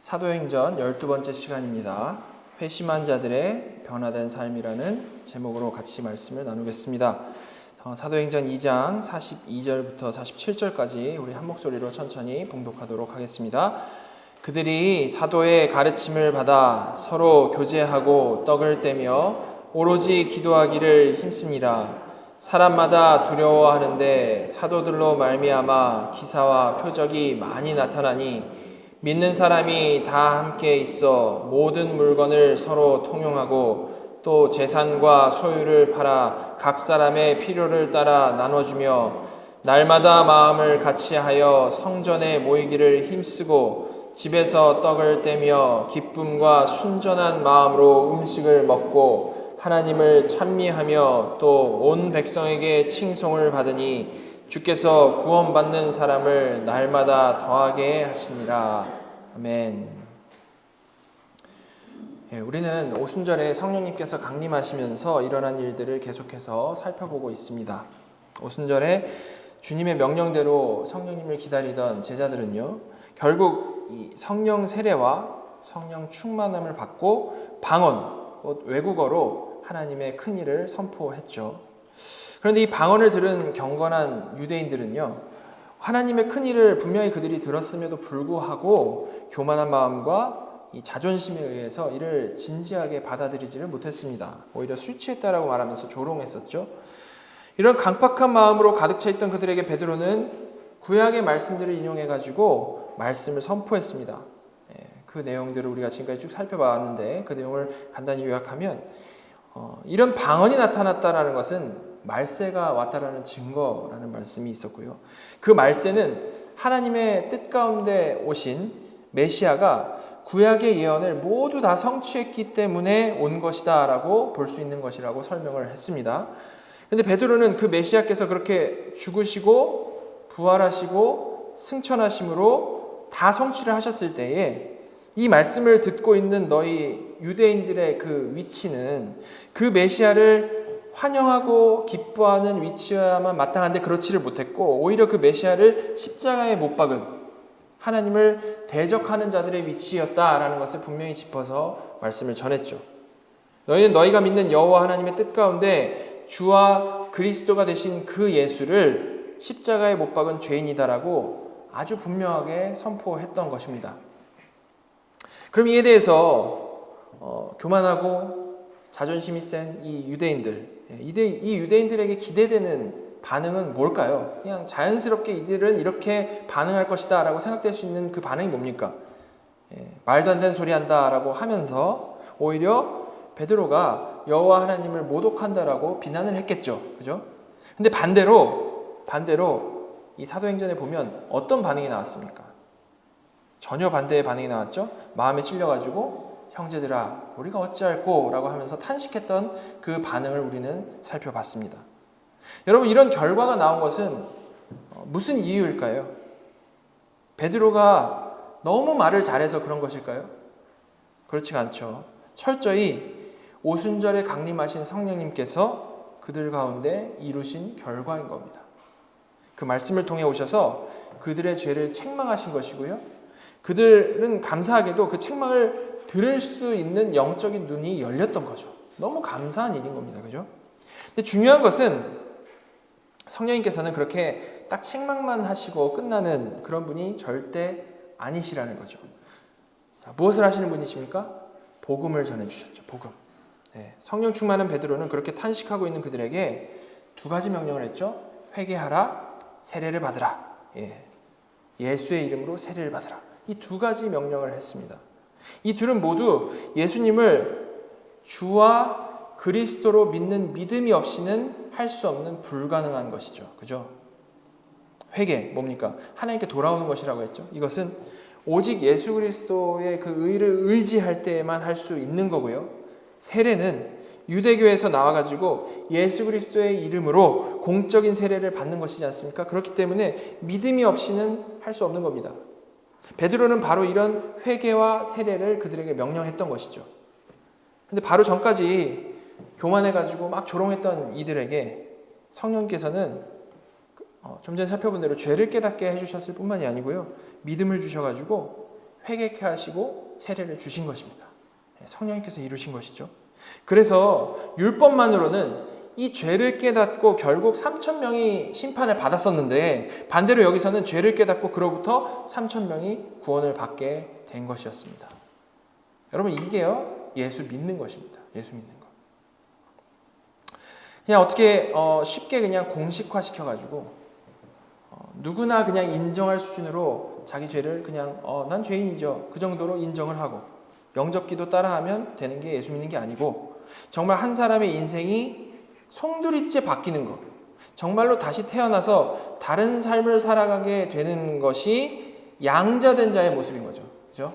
사도행전 12번째 시간입니다. 회심한 자들의 변화된 삶이라는 제목으로 같이 말씀을 나누겠습니다. 사도행전 2장 42절부터 47절까지 우리 한 목소리로 천천히 봉독하도록 하겠습니다. 그들이 사도의 가르침을 받아 서로 교제하고 떡을 떼며 오로지 기도하기를 힘쓰니라. 사람마다 두려워하는데 사도들로 말미암아 기사와 표적이 많이 나타나니 믿는 사람이 다 함께 있어 모든 물건을 서로 통용하고 또 재산과 소유를 팔아 각 사람의 필요를 따라 나눠주며 날마다 마음을 같이하여 성전에 모이기를 힘쓰고 집에서 떡을 떼며 기쁨과 순전한 마음으로 음식을 먹고 하나님을 찬미하며 또 온 백성에게 칭송을 받으니 주께서 구원받는 사람을 날마다 더하게 하시니라. 아멘. 우리는 오순절에 성령님께서 강림하시면서 일어난 일들을 계속해서 살펴보고 있습니다. 오순절에 주님의 명령대로 성령님을 기다리던 제자들은요, 결국 이 성령 세례와 성령 충만함을 받고 방언, 외국어로 하나님의 큰 일을 선포했죠. 그런데 이 방언을 들은 경건한 유대인들은요, 하나님의 큰 일을 분명히 그들이 들었음에도 불구하고 교만한 마음과 이 자존심에 의해서 이를 진지하게 받아들이지를 못했습니다. 오히려 술 취했다라고 말하면서 조롱했었죠. 이런 강팍한 마음으로 가득 차 있던 그들에게 베드로는 구약의 말씀들을 인용해가지고 말씀을 선포했습니다. 그 내용들을 우리가 지금까지 쭉 살펴봤는데 그 내용을 간단히 요약하면 이런 방언이 나타났다라는 것은 말세가 왔다라는 증거라는 말씀이 있었고요. 그 말세는 하나님의 뜻 가운데 오신 메시아가 구약의 예언을 모두 다 성취했기 때문에 온 것이다 라고 볼 수 있는 것이라고 설명을 했습니다. 그런데 베드로는 그 메시아께서 그렇게 죽으시고 부활하시고 승천하심으로 다 성취를 하셨을 때에 이 말씀을 듣고 있는 너희 유대인들의 그 위치는 그 메시아를 환영하고 기뻐하는 위치여야만 마땅한데 그렇지를 못했고 오히려 그 메시아를 십자가에 못 박은 하나님을 대적하는 자들의 위치였다라는 것을 분명히 짚어서 말씀을 전했죠. 너희는 너희가 믿는 여호와 하나님의 뜻 가운데 주와 그리스도가 되신 그 예수를 십자가에 못 박은 죄인이다라고 아주 분명하게 선포했던 것입니다. 그럼 이에 대해서 교만하고 자존심이 센 이 유대인들, 이 유대인들에게 기대되는 반응은 뭘까요? 그냥 자연스럽게 이들은 이렇게 반응할 것이다 라고 생각될 수 있는 그 반응이 뭡니까? 말도 안 되는 소리 한다 라고 하면서 오히려 베드로가 여호와 하나님을 모독한다라고 비난을 했겠죠. 그죠? 근데 반대로 이 사도행전에 보면 어떤 반응이 나왔습니까? 전혀 반대의 반응이 나왔죠. 마음에 찔려가지고 형제들아 우리가 어찌할꼬 라고 하면서 탄식했던 그 반응을 우리는 살펴봤습니다. 여러분, 이런 결과가 나온 것은 무슨 이유일까요? 베드로가 너무 말을 잘해서 그런 것일까요? 그렇지가 않죠. 철저히 오순절에 강림하신 성령님께서 그들 가운데 이루신 결과인 겁니다. 그 말씀을 통해 오셔서 그들의 죄를 책망하신 것이고요. 그들은 감사하게도 그 책망을 들을 수 있는 영적인 눈이 열렸던 거죠. 너무 감사한 일인 겁니다. 그죠? 근데 중요한 것은 성령님께서는 그렇게 딱 책망만 하시고 끝나는 그런 분이 절대 아니시라는 거죠. 자, 무엇을 하시는 분이십니까? 복음을 전해주셨죠. 복음. 성령 충만한 베드로는 그렇게 탄식하고 있는 그들에게 두 가지 명령을 했죠. 회개하라, 세례를 받으라. 예수의 이름으로 세례를 받으라. 이 두 가지 명령을 했습니다. 이 둘은 모두 예수님을 주와 그리스도로 믿는 믿음이 없이는 할 수 없는 불가능한 것이죠. 그죠? 회개, 뭡니까? 하나님께 돌아오는 것이라고 했죠. 이것은 오직 예수 그리스도의 그 의를 의지할 때에만 할 수 있는 거고요. 세례는 유대교에서 나와가지고 예수 그리스도의 이름으로 공적인 세례를 받는 것이지 않습니까? 그렇기 때문에 믿음이 없이는 할 수 없는 겁니다. 베드로는 바로 이런 회개와 세례를 그들에게 명령했던 것이죠. 근데 바로 전까지 교만해가지고 막 조롱했던 이들에게 성령께서는 좀 전에 살펴본 대로 죄를 깨닫게 해주셨을 뿐만이 아니고요. 믿음을 주셔가지고 회개케 하시고 세례를 주신 것입니다. 성령님께서 이루신 것이죠. 그래서 율법만으로는 이 죄를 깨닫고 결국 3,000명이 심판을 받았었는데, 반대로 여기서는 죄를 깨닫고 그로부터 3,000명이 구원을 받게 된 것이었습니다. 여러분, 이게요, 예수 믿는 것입니다. 예수 믿는 것. 그냥 어떻게 쉽게 그냥 공식화 시켜가지고 누구나 그냥 인정할 수준으로 자기 죄를 그냥 난 죄인이죠, 그 정도로 인정을 하고 영접기도 따라하면 되는 게 예수 믿는 게 아니고, 정말 한 사람의 인생이 송두리째 바뀌는 것, 정말로 다시 태어나서 다른 삶을 살아가게 되는 것이 양자된 자의 모습인 거죠. 그죠?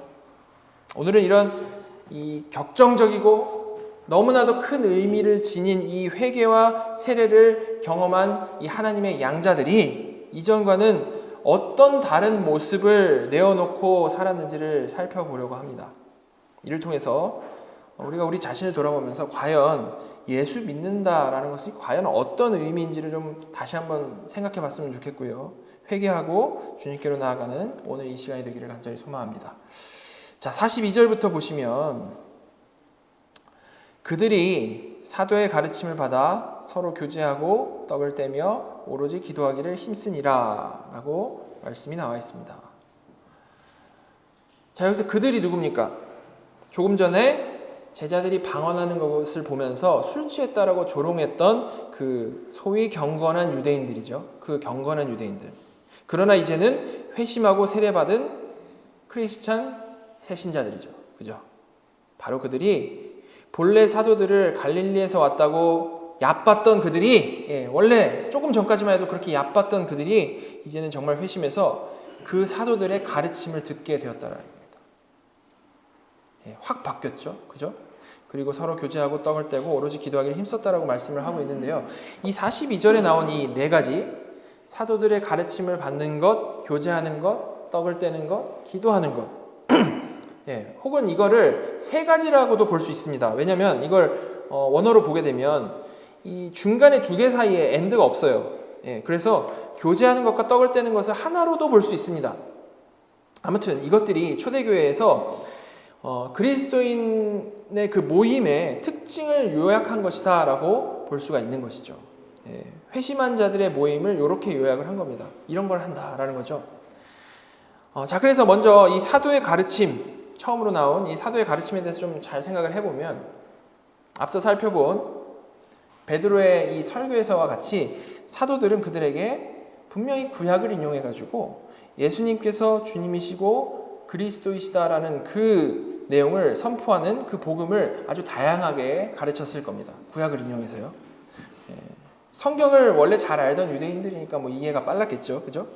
오늘은 이런 이 격정적이고 너무나도 큰 의미를 지닌 이 회개와 세례를 경험한 이 하나님의 양자들이 이전과는 어떤 다른 모습을 내어놓고 살았는지를 살펴보려고 합니다. 이를 통해서 우리가 우리 자신을 돌아보면서 과연 예수 믿는다라는 것이 과연 어떤 의미인지를 좀 다시 한번 생각해 봤으면 좋겠고요. 회개하고 주님께로 나아가는 오늘 이 시간이 되기를 간절히 소망합니다. 자, 42절부터 보시면 그들이 사도의 가르침을 받아 서로 교제하고 떡을 떼며 오로지 기도하기를 힘쓰니라 라고 말씀이 나와 있습니다. 자, 여기서 그들이 누굽니까? 조금 전에 제자들이 방언하는 것을 보면서 술 취했다라고 조롱했던 그 소위 경건한 유대인들이죠. 그 경건한 유대인들. 그러나 이제는 회심하고 세례받은 크리스찬 새신자들이죠. 그죠? 바로 그들이 본래 사도들을 갈릴리에서 왔다고 얕봤던 그들이, 원래 조금 전까지만 해도 그렇게 얕봤던 그들이 이제는 정말 회심해서 그 사도들의 가르침을 듣게 되었다라는 겁니다. 확 바뀌었죠. 그죠? 그리고 서로 교제하고 떡을 떼고 오로지 기도하기를 힘썼다라고 말씀을 하고 있는데요. 이 42절에 나온 이 네 가지, 사도들의 가르침을 받는 것, 교제하는 것, 떡을 떼는 것, 기도하는 것, 혹은 이거를 세 가지라고도 볼 수 있습니다. 왜냐하면 이걸 원어로 보게 되면 이 중간에 두 개 사이에 엔드가 없어요. 그래서 교제하는 것과 떡을 떼는 것을 하나로도 볼 수 있습니다. 아무튼 이것들이 초대교회에서 그리스도인의 그 모임의 특징을 요약한 것이다 라고 볼 수가 있는 것이죠. 회심한 자들의 모임을 이렇게 요약을 한 겁니다. 이런 걸 한다라는 거죠. 자, 그래서 먼저 이 사도의 가르침, 처음으로 나온 이 사도의 가르침에 대해서 좀 잘 생각을 해보면, 앞서 살펴본 베드로의 이 설교에서와 같이 사도들은 그들에게 분명히 구약을 인용해가지고 예수님께서 주님이시고 그리스도이시다라는 그 내용을 선포하는 그 복음을 아주 다양하게 가르쳤을 겁니다. 구약을 인용해서요. 성경을 원래 잘 알던 유대인들이니까 뭐 이해가 빨랐겠죠. 그죠?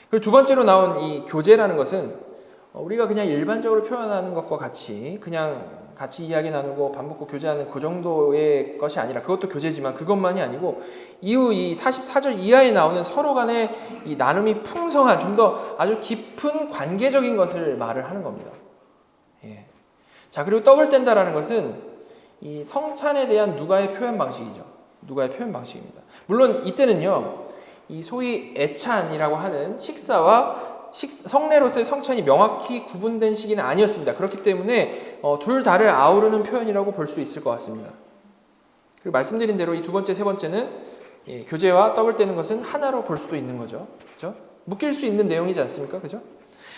그리고 두 번째로 나온 이 교제라는 것은 우리가 그냥 일반적으로 표현하는 것과 같이 그냥 같이 이야기 나누고 밥 먹고 교제하는 그 정도의 것이 아니라, 그것도 교제지만 그것만이 아니고 이후 이 44절 이하에 나오는 서로 간의 이 나눔이 풍성한, 좀 더 아주 깊은 관계적인 것을 말을 하는 겁니다. 자, 그리고 떡을 뗀다라는 것은 이 성찬에 대한 누가의 표현 방식이죠. 누가의 표현 방식입니다. 물론 이때는요, 이 소위 애찬이라고 하는 식사와 성례로서의 성찬이 명확히 구분된 시기는 아니었습니다. 그렇기 때문에 둘 다를 아우르는 표현이라고 볼 수 있을 것 같습니다. 그리고 말씀드린 대로 이 두 번째, 세 번째는 교제와 떡을 떼는 것은 하나로 볼 수도 있는 거죠. 그렇죠? 묶일 수 있는 내용이지 않습니까? 그죠?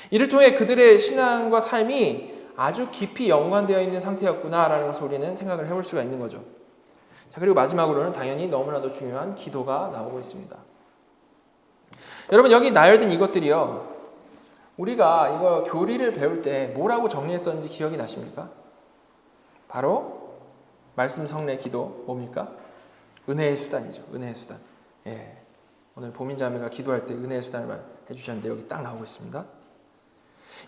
이를 통해 그들의 신앙과 삶이 아주 깊이 연관되어 있는 상태였구나라는 것을 우리는 생각을 해볼 수가 있는 거죠. 자, 그리고 마지막으로는 당연히 너무나도 중요한 기도가 나오고 있습니다. 여러분, 여기 나열된 이것들이요, 우리가 이거 교리를 배울 때 뭐라고 정리했었는지 기억이 나십니까? 바로 말씀, 성례, 기도, 뭡니까? 은혜의 수단이죠. 은혜의 수단. 오늘 보민자매가 기도할 때 은혜의 수단을 말해 주셨는데 여기 딱 나오고 있습니다.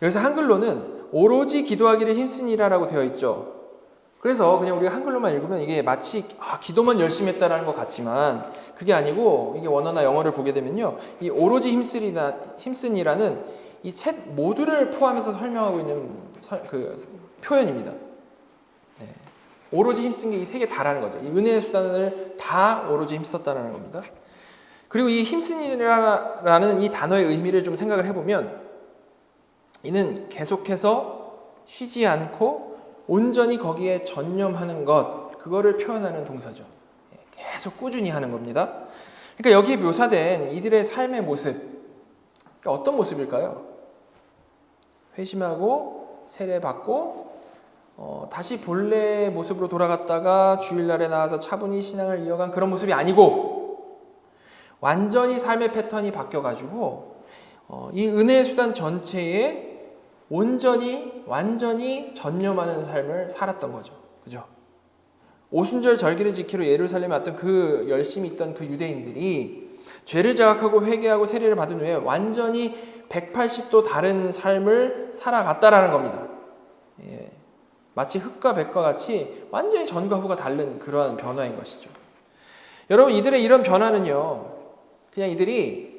여기서 한글로는 오로지 기도하기를 힘쓰니라라고 되어 있죠. 그래서 그냥 우리가 한글로만 읽으면 이게 마치 기도만 열심히 했다라는 것 같지만 그게 아니고, 이게 원어나 영어를 보게 되면요, 이 오로지 힘쓰니라는 이 셋 모두를 포함해서 설명하고 있는 그 표현입니다. 오로지 힘쓴 게 이 세 개 다라는 거죠. 이 은혜의 수단을 다 오로지 힘썼다는 겁니다. 그리고 이 힘쓰니라는 이 단어의 의미를 좀 생각을 해보면, 이는 계속해서 쉬지 않고 온전히 거기에 전념하는 것, 그거를 표현하는 동사죠. 계속 꾸준히 하는 겁니다. 그러니까 여기 묘사된 이들의 삶의 모습, 그러니까 어떤 모습일까요? 회심하고 세례받고 다시 본래 모습으로 돌아갔다가 주일날에 나와서 차분히 신앙을 이어간 그런 모습이 아니고 완전히 삶의 패턴이 바뀌어가지고 이 은혜의 수단 전체에 완전히 전념하는 삶을 살았던 거죠. 그죠? 오순절 절기를 지키러 예루살렘에 왔던 그 열심히 있던 그 유대인들이 죄를 자각하고 회개하고 세례를 받은 후에 완전히 180도 다른 삶을 살아갔다라는 겁니다. 예. 마치 흙과 백과 같이 완전히 전과 후가 다른 그러한 변화인 것이죠. 여러분, 이들의 이런 변화는요, 그냥 이들이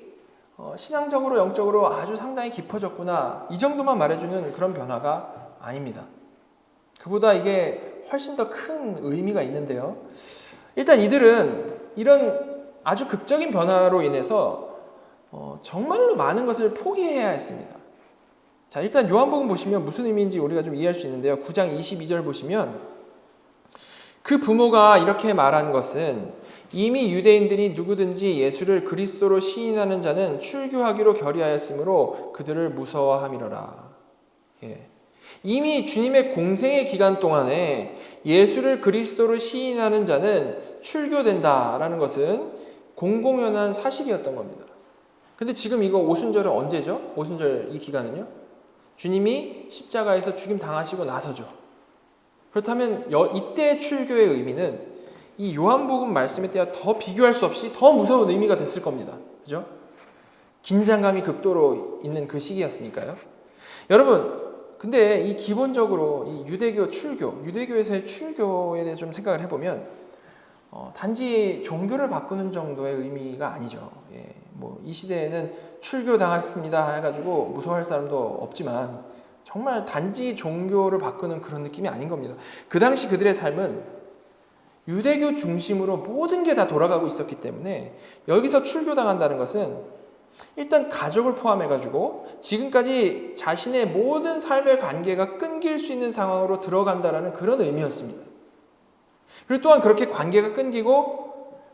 신앙적으로 영적으로 아주 상당히 깊어졌구나, 이 정도만 말해주는 그런 변화가 아닙니다. 그보다 이게 훨씬 더 큰 의미가 있는데요. 일단 이들은 이런 아주 극적인 변화로 인해서 정말로 많은 것을 포기해야 했습니다. 자, 일단 요한복음 보시면 무슨 의미인지 우리가 좀 이해할 수 있는데요. 9장 22절 보시면 그 부모가 이렇게 말한 것은 이미 유대인들이 누구든지 예수를 그리스도로 시인하는 자는 출교하기로 결의하였으므로 그들을 무서워함이로라. 예. 이미 주님의 공생의 기간 동안에 예수를 그리스도로 시인하는 자는 출교된다라는 것은 공공연한 사실이었던 겁니다. 근데 지금 이거 오순절은 언제죠? 오순절 이 기간은요? 주님이 십자가에서 죽임 당하시고 나서죠. 그렇다면 이때의 출교의 의미는 이 요한복음 말씀에 따라 더 비교할 수 없이 더 무서운 의미가 됐을 겁니다. 그죠? 긴장감이 극도로 있는 그 시기였으니까요. 여러분, 근데 이 기본적으로 이 유대교 출교, 유대교에서의 출교에 대해서 좀 생각을 해보면 단지 종교를 바꾸는 정도의 의미가 아니죠. 예, 뭐 이 시대에는 출교 당했습니다 해가지고 무서워할 사람도 없지만 정말 단지 종교를 바꾸는 그런 느낌이 아닌 겁니다. 그 당시 그들의 삶은 유대교 중심으로 모든 게 다 돌아가고 있었기 때문에 여기서 출교당한다는 것은 일단 가족을 포함해가지고 지금까지 자신의 모든 삶의 관계가 끊길 수 있는 상황으로 들어간다라는 그런 의미였습니다. 그리고 또한 그렇게 관계가 끊기고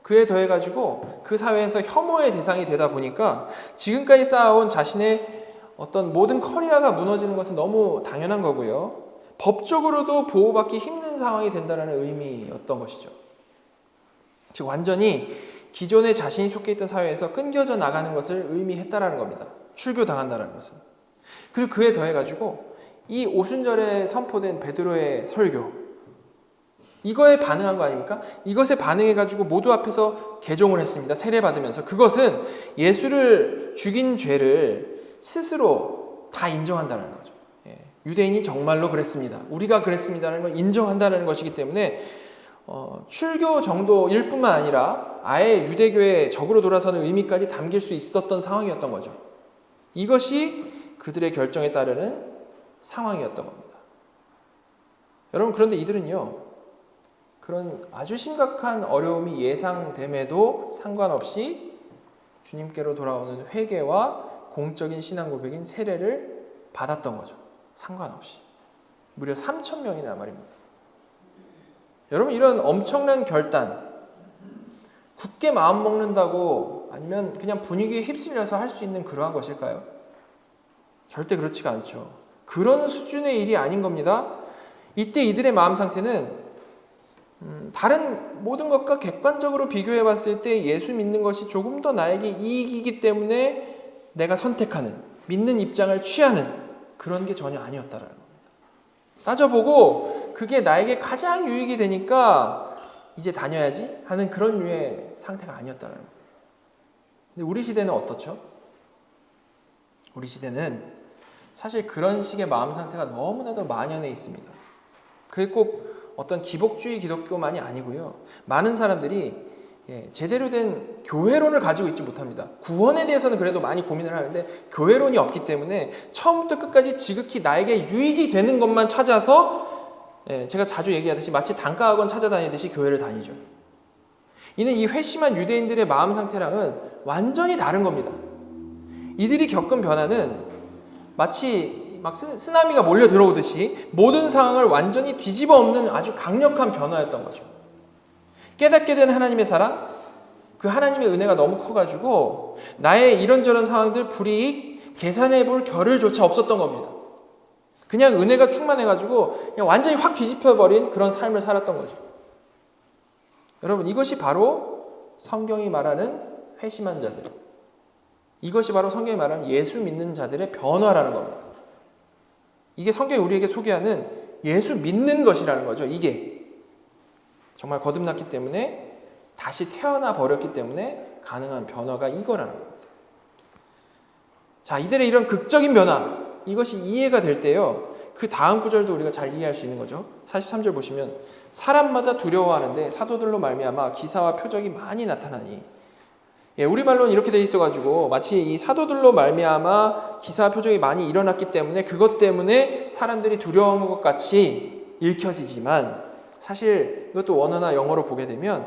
그에 더해가지고 그 사회에서 혐오의 대상이 되다 보니까 지금까지 쌓아온 자신의 어떤 모든 커리어가 무너지는 것은 너무 당연한 거고요. 법적으로도 보호받기 힘든 상황이 된다는 의미였던 것이죠. 즉 완전히 기존에 자신이 속해 있던 사회에서 끊겨져 나가는 것을 의미했다라는 겁니다. 출교당한다는 것은. 그리고 그에 더해가지고 이 오순절에 선포된 베드로의 설교, 이거에 반응한 거 아닙니까? 이것에 반응해가지고 모두 앞에서 개종을 했습니다. 세례받으면서. 그것은 예수를 죽인 죄를 스스로 다 인정한다는 거죠. 유대인이 정말로 그랬습니다. 우리가 그랬습니다라는 걸 인정한다는 것이기 때문에 출교 정도일 뿐만 아니라 아예 유대교의 적으로 돌아서는 의미까지 담길 수 있었던 상황이었던 거죠. 이것이 그들의 결정에 따르는 상황이었던 겁니다. 여러분, 그런데 이들은요, 그런 아주 심각한 어려움이 예상됨에도 상관없이 주님께로 돌아오는 회개와 공적인 신앙 고백인 세례를 받았던 거죠. 상관없이. 무려 3,000명이나 말입니다. 여러분, 이런 엄청난 결단, 굳게 마음 먹는다고 아니면 그냥 분위기에 휩쓸려서 할 수 있는 그러한 것일까요? 절대 그렇지가 않죠. 그런 수준의 일이 아닌 겁니다. 이때 이들의 마음 상태는 다른 모든 것과 객관적으로 비교해 봤을 때 예수 믿는 것이 조금 더 나에게 이익이기 때문에 내가 선택하는, 믿는 입장을 취하는 그런 게 전혀 아니었다라는 겁니다. 따져보고 그게 나에게 가장 유익이 되니까 이제 다녀야지 하는 그런 류의 상태가 아니었다는 겁니다. 근데 우리 시대는 어떻죠? 우리 시대는 사실 그런 식의 마음 상태가 너무나도 만연해 있습니다. 그게 꼭 어떤 기복주의 기독교만이 아니고요. 많은 사람들이 제대로 된 교회론을 가지고 있지 못합니다. 구원에 대해서는 그래도 많이 고민을 하는데 교회론이 없기 때문에 처음부터 끝까지 지극히 나에게 유익이 되는 것만 찾아서 제가 자주 얘기하듯이 마치 단과학원 찾아다니듯이 교회를 다니죠. 이는 이 회심한 유대인들의 마음 상태랑은 완전히 다른 겁니다. 이들이 겪은 변화는 마치 막 쓰나미가 몰려 들어오듯이 모든 상황을 완전히 뒤집어 엎는 아주 강력한 변화였던 거죠. 깨닫게 된 하나님의 사랑, 그 하나님의 은혜가 너무 커가지고 나의 이런저런 상황들 불이익 계산해 볼 겨를조차 없었던 겁니다. 그냥 은혜가 충만해가지고 그냥 완전히 확 뒤집혀버린 그런 삶을 살았던 거죠. 여러분, 이것이 바로 성경이 말하는 회심한 자들, 이것이 바로 성경이 말하는 예수 믿는 자들의 변화라는 겁니다. 이게 성경이 우리에게 소개하는 예수 믿는 것이라는 거죠. 이게 정말 거듭났기 때문에, 다시 태어나 버렸기 때문에 가능한 변화가 이거라는 겁니다. 자, 이들의 이런 극적인 변화, 이것이 이해가 될 때요, 그 다음 구절도 우리가 잘 이해할 수 있는 거죠. 43절 보시면 사람마다 두려워하는데 사도들로 말미암아 기사와 표적이 많이 나타나니. 우리말로는 이렇게 돼 있어가지고 마치 이 사도들로 말미암아 기사와 표적이 많이 일어났기 때문에 그것 때문에 사람들이 두려워하는 것 같이 읽혀지지만, 사실 이것도 원어나 영어로 보게 되면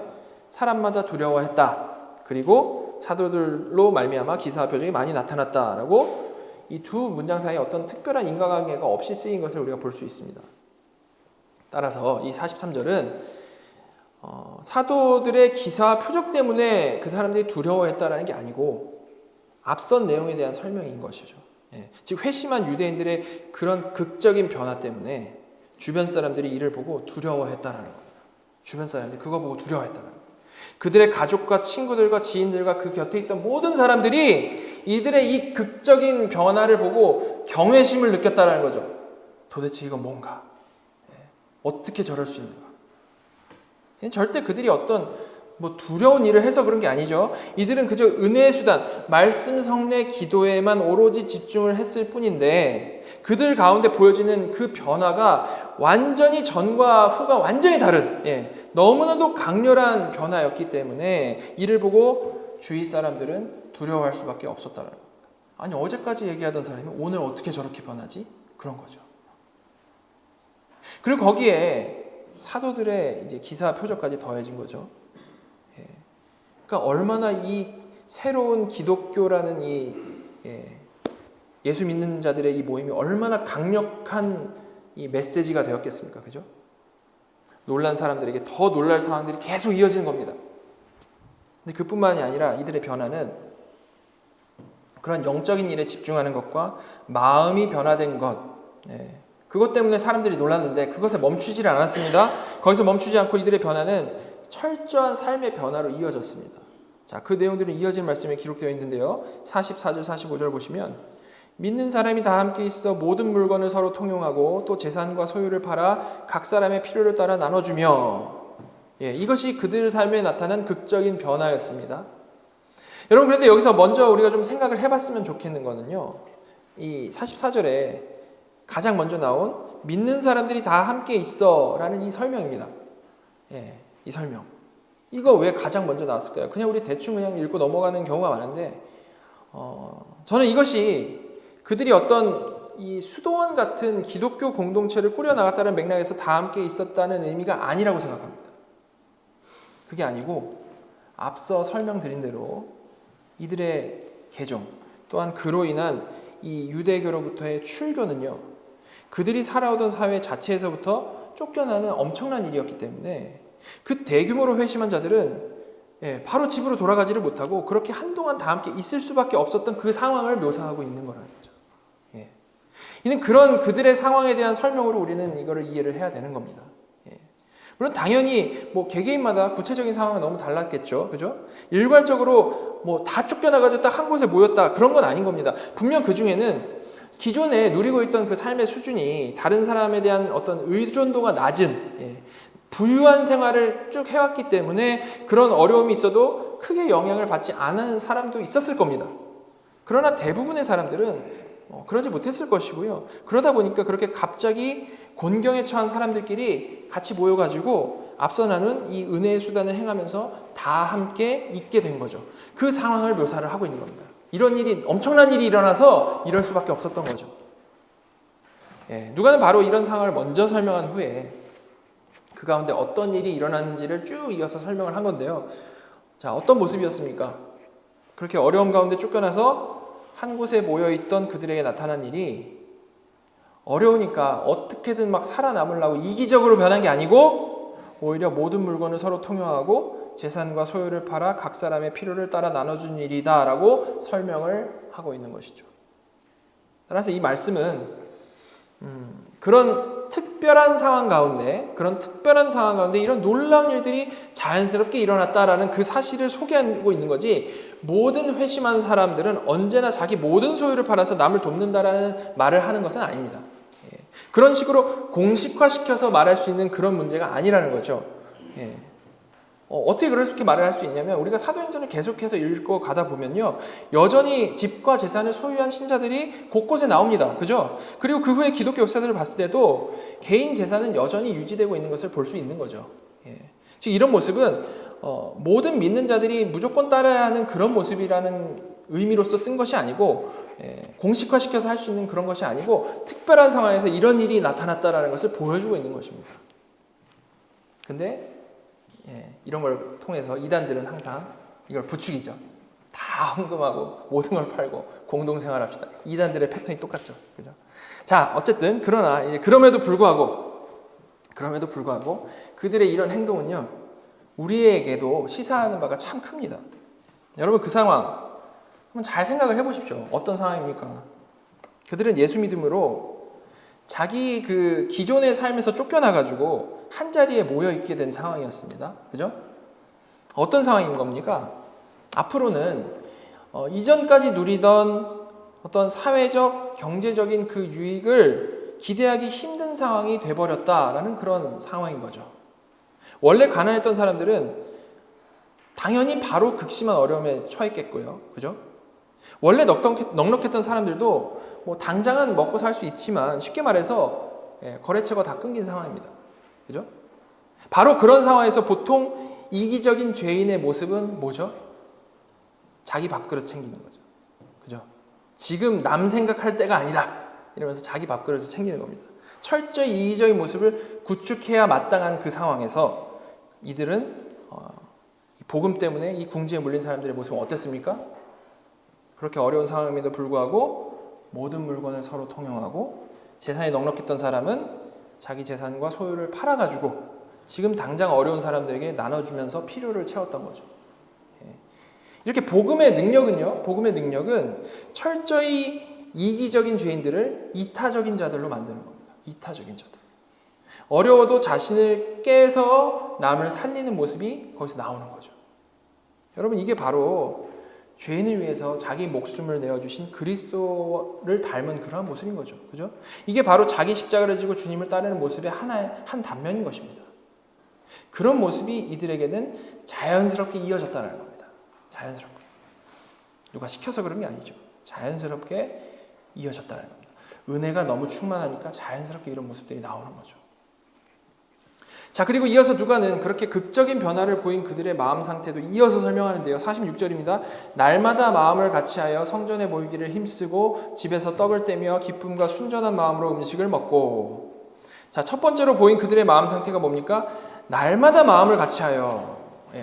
사람마다 두려워했다, 그리고 사도들로 말미암아 기사와 표적이 많이 나타났다라고 이 두 문장 사이에 어떤 특별한 인과관계가 없이 쓰인 것을 우리가 볼 수 있습니다. 따라서 이 43절은 사도들의 기사와 표적 때문에 그 사람들이 두려워했다라는 게 아니고 앞선 내용에 대한 설명인 것이죠. 즉 회심한 유대인들의 그런 극적인 변화 때문에 주변 사람들이 이를 보고 두려워했다라는 겁니다. 주변 사람들이 그거 보고 두려워했다라는 겁니다. 그들의 가족과 친구들과 지인들과 그 곁에 있던 모든 사람들이 이들의 이 극적인 변화를 보고 경외심을 느꼈다라는 거죠. 도대체 이건 뭔가? 어떻게 저럴 수 있는가? 절대 그들이 어떤 두려운 일을 해서 그런 게 아니죠. 이들은 그저 은혜의 수단, 말씀, 성례, 기도에만 오로지 집중을 했을 뿐인데 그들 가운데 보여지는 그 변화가 완전히 전과 후가 완전히 다른, 너무나도 강렬한 변화였기 때문에 이를 보고 주위 사람들은 두려워할 수밖에 없었다는 겁니다. 아니, 어제까지 얘기하던 사람이 오늘 어떻게 저렇게 변하지? 그런 거죠. 그리고 거기에 사도들의 이제 기사 표적까지 더해진 거죠. 그러니까 얼마나 이 새로운 기독교라는 이 예수 믿는 자들의 이 모임이 얼마나 강력한 이 메시지가 되었겠습니까? 그죠? 놀란 사람들에게 더 놀랄 상황들이 계속 이어지는 겁니다. 근데 그뿐만이 아니라 이들의 변화는 그런 영적인 일에 집중하는 것과 마음이 변화된 것, 그것 때문에 사람들이 놀랐는데 그것에 멈추질 않았습니다. 거기서 멈추지 않고 이들의 변화는 철저한 삶의 변화로 이어졌습니다. 자, 그 내용들은 이어진 말씀에 기록되어 있는데요. 44절, 45절 보시면 믿는 사람이 다 함께 있어 모든 물건을 서로 통용하고 또 재산과 소유를 팔아 각 사람의 필요를 따라 나눠주며, 이것이 그들 삶에 나타난 극적인 변화였습니다. 여러분, 그런데 여기서 먼저 우리가 좀 생각을 해봤으면 좋겠는 거는요, 이 44절에 가장 먼저 나온 믿는 사람들이 다 함께 있어 라는 이 설명입니다. 이 설명. 이거 왜 가장 먼저 나왔을까요? 그냥 우리 대충 그냥 읽고 넘어가는 경우가 많은데, 저는 이것이 그들이 어떤 이 수도원 같은 기독교 공동체를 꾸려나갔다는 맥락에서 다 함께 있었다는 의미가 아니라고 생각합니다. 그게 아니고 앞서 설명드린 대로 이들의 개종, 또한 그로 인한 이 유대교로부터의 출교는요, 그들이 살아오던 사회 자체에서부터 쫓겨나는 엄청난 일이었기 때문에 그 대규모로 회심한 자들은 바로 집으로 돌아가지를 못하고 그렇게 한동안 다 함께 있을 수밖에 없었던 그 상황을 묘사하고 있는 거라는 거죠. 이는 그런 그들의 상황에 대한 설명으로 우리는 이거를 이해를 해야 되는 겁니다. 물론 당연히 개개인마다 구체적인 상황은 너무 달랐겠죠. 그죠? 일괄적으로 다 쫓겨나가지고 딱 한 곳에 모였다, 그런 건 아닌 겁니다. 분명 그 중에는 기존에 누리고 있던 그 삶의 수준이 다른 사람에 대한 어떤 의존도가 낮은, 부유한 생활을 쭉 해왔기 때문에 그런 어려움이 있어도 크게 영향을 받지 않은 사람도 있었을 겁니다. 그러나 대부분의 사람들은 그러지 못했을 것이고요. 그러다 보니까 그렇게 갑자기 곤경에 처한 사람들끼리 같이 모여가지고 앞서 나눈 이 은혜의 수단을 행하면서 다 함께 있게 된 거죠. 그 상황을 묘사를 하고 있는 겁니다. 이런 일이, 엄청난 일이 일어나서 이럴 수밖에 없었던 거죠. 누가는 바로 이런 상황을 먼저 설명한 후에 그 가운데 어떤 일이 일어났는지를 쭉 이어서 설명을 한 건데요. 자, 어떤 모습이었습니까? 그렇게 어려움 가운데 쫓겨나서 한 곳에 모여있던 그들에게 나타난 일이 어려우니까 어떻게든 막 살아남으려고 이기적으로 변한 게 아니고 오히려 모든 물건을 서로 통용하고 재산과 소유를 팔아 각 사람의 필요를 따라 나눠준 일이다 라고 설명을 하고 있는 것이죠. 따라서 이 말씀은 그런 특별한 상황 가운데 이런 놀라운 일들이 자연스럽게 일어났다라는 그 사실을 소개하고 있는 거지, 모든 회심한 사람들은 언제나 자기 모든 소유를 팔아서 남을 돕는다라는 말을 하는 것은 아닙니다. 그런 식으로 공식화시켜서 말할 수 있는 그런 문제가 아니라는 거죠. 어떻게 그렇게 말을 할 수 있냐면, 우리가 사도행전을 계속해서 읽고 가다 보면요, 여전히 집과 재산을 소유한 신자들이 곳곳에 나옵니다. 그죠? 그리고 그 후에 기독교 역사들을 봤을 때도 개인 재산은 여전히 유지되고 있는 것을 볼 수 있는 거죠. 즉 이런 모습은 모든 믿는 자들이 무조건 따라야 하는 그런 모습이라는 의미로서 쓴 것이 아니고, 공식화시켜서 할 수 있는 그런 것이 아니고, 특별한 상황에서 이런 일이 나타났다라는 것을 보여주고 있는 것입니다. 근데 이런 걸 통해서 이단들은 항상 이걸 부추기죠. 다 헌금하고 모든 걸 팔고 공동생활합시다. 이단들의 패턴이 똑같죠. 그죠? 자, 어쨌든 그럼에도 불구하고 그들의 이런 행동은요, 우리에게도 시사하는 바가 참 큽니다. 여러분, 그 상황 한번 잘 생각을 해보십시오. 어떤 상황입니까? 그들은 예수 믿음으로 자기 그 기존의 삶에서 쫓겨나가지고 한 자리에 모여 있게 된 상황이었습니다. 그죠? 어떤 상황인 겁니까? 앞으로는 이전까지 누리던 어떤 사회적, 경제적인 그 유익을 기대하기 힘든 상황이 돼버렸다라는 그런 상황인 거죠. 원래 가난했던 사람들은 당연히 바로 극심한 어려움에 처했겠고요. 그죠? 원래 넉넉했던 사람들도 뭐 당장은 먹고 살 수 있지만, 쉽게 말해서 거래처가 다 끊긴 상황입니다. 그죠? 바로 그런 상황에서 보통 이기적인 죄인의 모습은 뭐죠? 자기 밥그릇 챙기는 거죠. 그죠? 지금 남 생각할 때가 아니다 이러면서 자기 밥그릇을 챙기는 겁니다. 철저히 이기적인 모습을 구축해야 마땅한 그 상황에서 이들은 복음 때문에 이 궁지에 물린 사람들의 모습은 어땠습니까? 그렇게 어려운 상황임에도 불구하고 모든 물건을 서로 통용하고, 재산이 넉넉했던 사람은 자기 재산과 소유를 팔아가지고 지금 당장 어려운 사람들에게 나눠주면서 필요를 채웠던 거죠. 이렇게 복음의 능력은 철저히 이기적인 죄인들을 이타적인 자들로 만드는 겁니다. 이타적인 자들. 어려워도 자신을 깨서 남을 살리는 모습이 거기서 나오는 거죠. 여러분, 이게 바로 죄인을 위해서 자기 목숨을 내어주신 그리스도를 닮은 그러한 모습인 거죠. 그죠? 이게 바로 자기 십자가를 지고 주님을 따르는 모습의 한 단면인 것입니다. 그런 모습이 이들에게는 자연스럽게 이어졌다는 겁니다. 자연스럽게. 누가 시켜서 그런 게 아니죠. 자연스럽게 이어졌다는 겁니다. 은혜가 너무 충만하니까 자연스럽게 이런 모습들이 나오는 거죠. 자, 그리고 이어서 누가는 그렇게 극적인 변화를 보인 그들의 마음 상태도 이어서 설명하는데요. 46절입니다. 날마다 마음을 같이하여 성전에 모이기를 힘쓰고 집에서 떡을 떼며 기쁨과 순전한 마음으로 음식을 먹고. 자, 첫 번째로 보인 그들의 마음 상태가 뭡니까? 날마다 마음을 같이하여.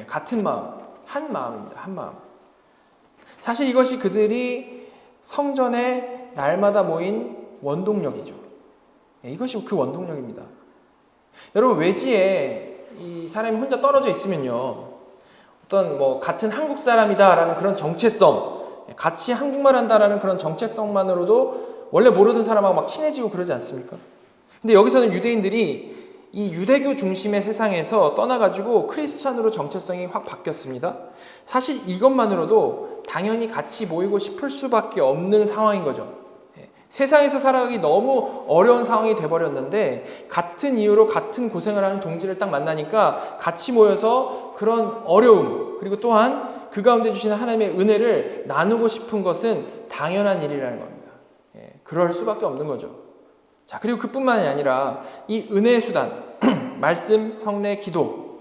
같은 마음, 한 마음입니다. 한 마음. 사실 이것이 그들이 성전에 날마다 모인 원동력이죠. 이것이 그 원동력입니다. 여러분, 외지에 이 사람이 혼자 떨어져 있으면요, 어떤 같은 한국 사람이다라는 그런 정체성, 같이 한국말 한다라는 그런 정체성만으로도 원래 모르던 사람하고 막 친해지고 그러지 않습니까? 근데 여기서는 유대인들이 이 유대교 중심의 세상에서 떠나가지고 크리스찬으로 정체성이 확 바뀌었습니다. 사실 이것만으로도 당연히 같이 모이고 싶을 수밖에 없는 상황인 거죠. 세상에서 살아가기 너무 어려운 상황이 돼버렸는데, 같은 이유로 같은 고생을 하는 동지를 딱 만나니까 같이 모여서 그런 어려움, 그리고 또한 그 가운데 주시는 하나님의 은혜를 나누고 싶은 것은 당연한 일이라는 겁니다. 그럴 수밖에 없는 거죠. 자, 그리고 그뿐만이 아니라 이 은혜의 수단, 말씀, 성례, 기도,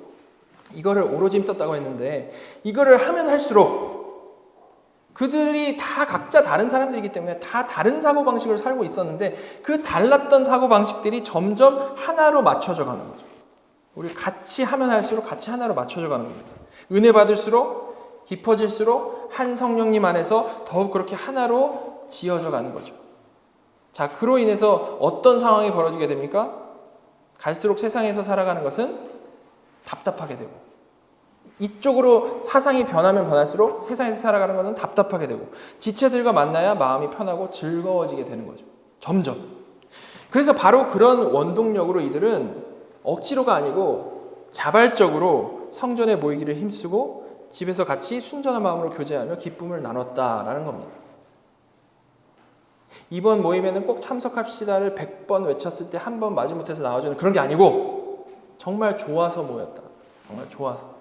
이거를 오로지 힘썼다고 했는데, 이거를 하면 할수록 그들이 다 각자 다른 사람들이기 때문에 다 다른 사고방식으로 살고 있었는데, 그 달랐던 사고방식들이 점점 하나로 맞춰져 가는 거죠. 우리 같이 하면 할수록 같이 하나로 맞춰져 가는 겁니다. 은혜 받을수록, 깊어질수록 한 성령님 안에서 더욱 그렇게 하나로 지어져 가는 거죠. 자, 그로 인해서 어떤 상황이 벌어지게 됩니까? 갈수록 세상에서 살아가는 것은 답답하게 되고, 이쪽으로 사상이 변하면 변할수록 세상에서 살아가는 것은 답답하게 되고, 지체들과 만나야 마음이 편하고 즐거워지게 되는 거죠. 점점. 그래서 바로 그런 원동력으로 이들은 억지로가 아니고 자발적으로 성전에 모이기를 힘쓰고 집에서 같이 순전한 마음으로 교제하며 기쁨을 나눴다라는 겁니다. 이번 모임에는 꼭 참석합시다를 100번 외쳤을 때 한 번 마지못해서 나와주는 그런 게 아니고 정말 좋아서 모였다. 정말 좋아서.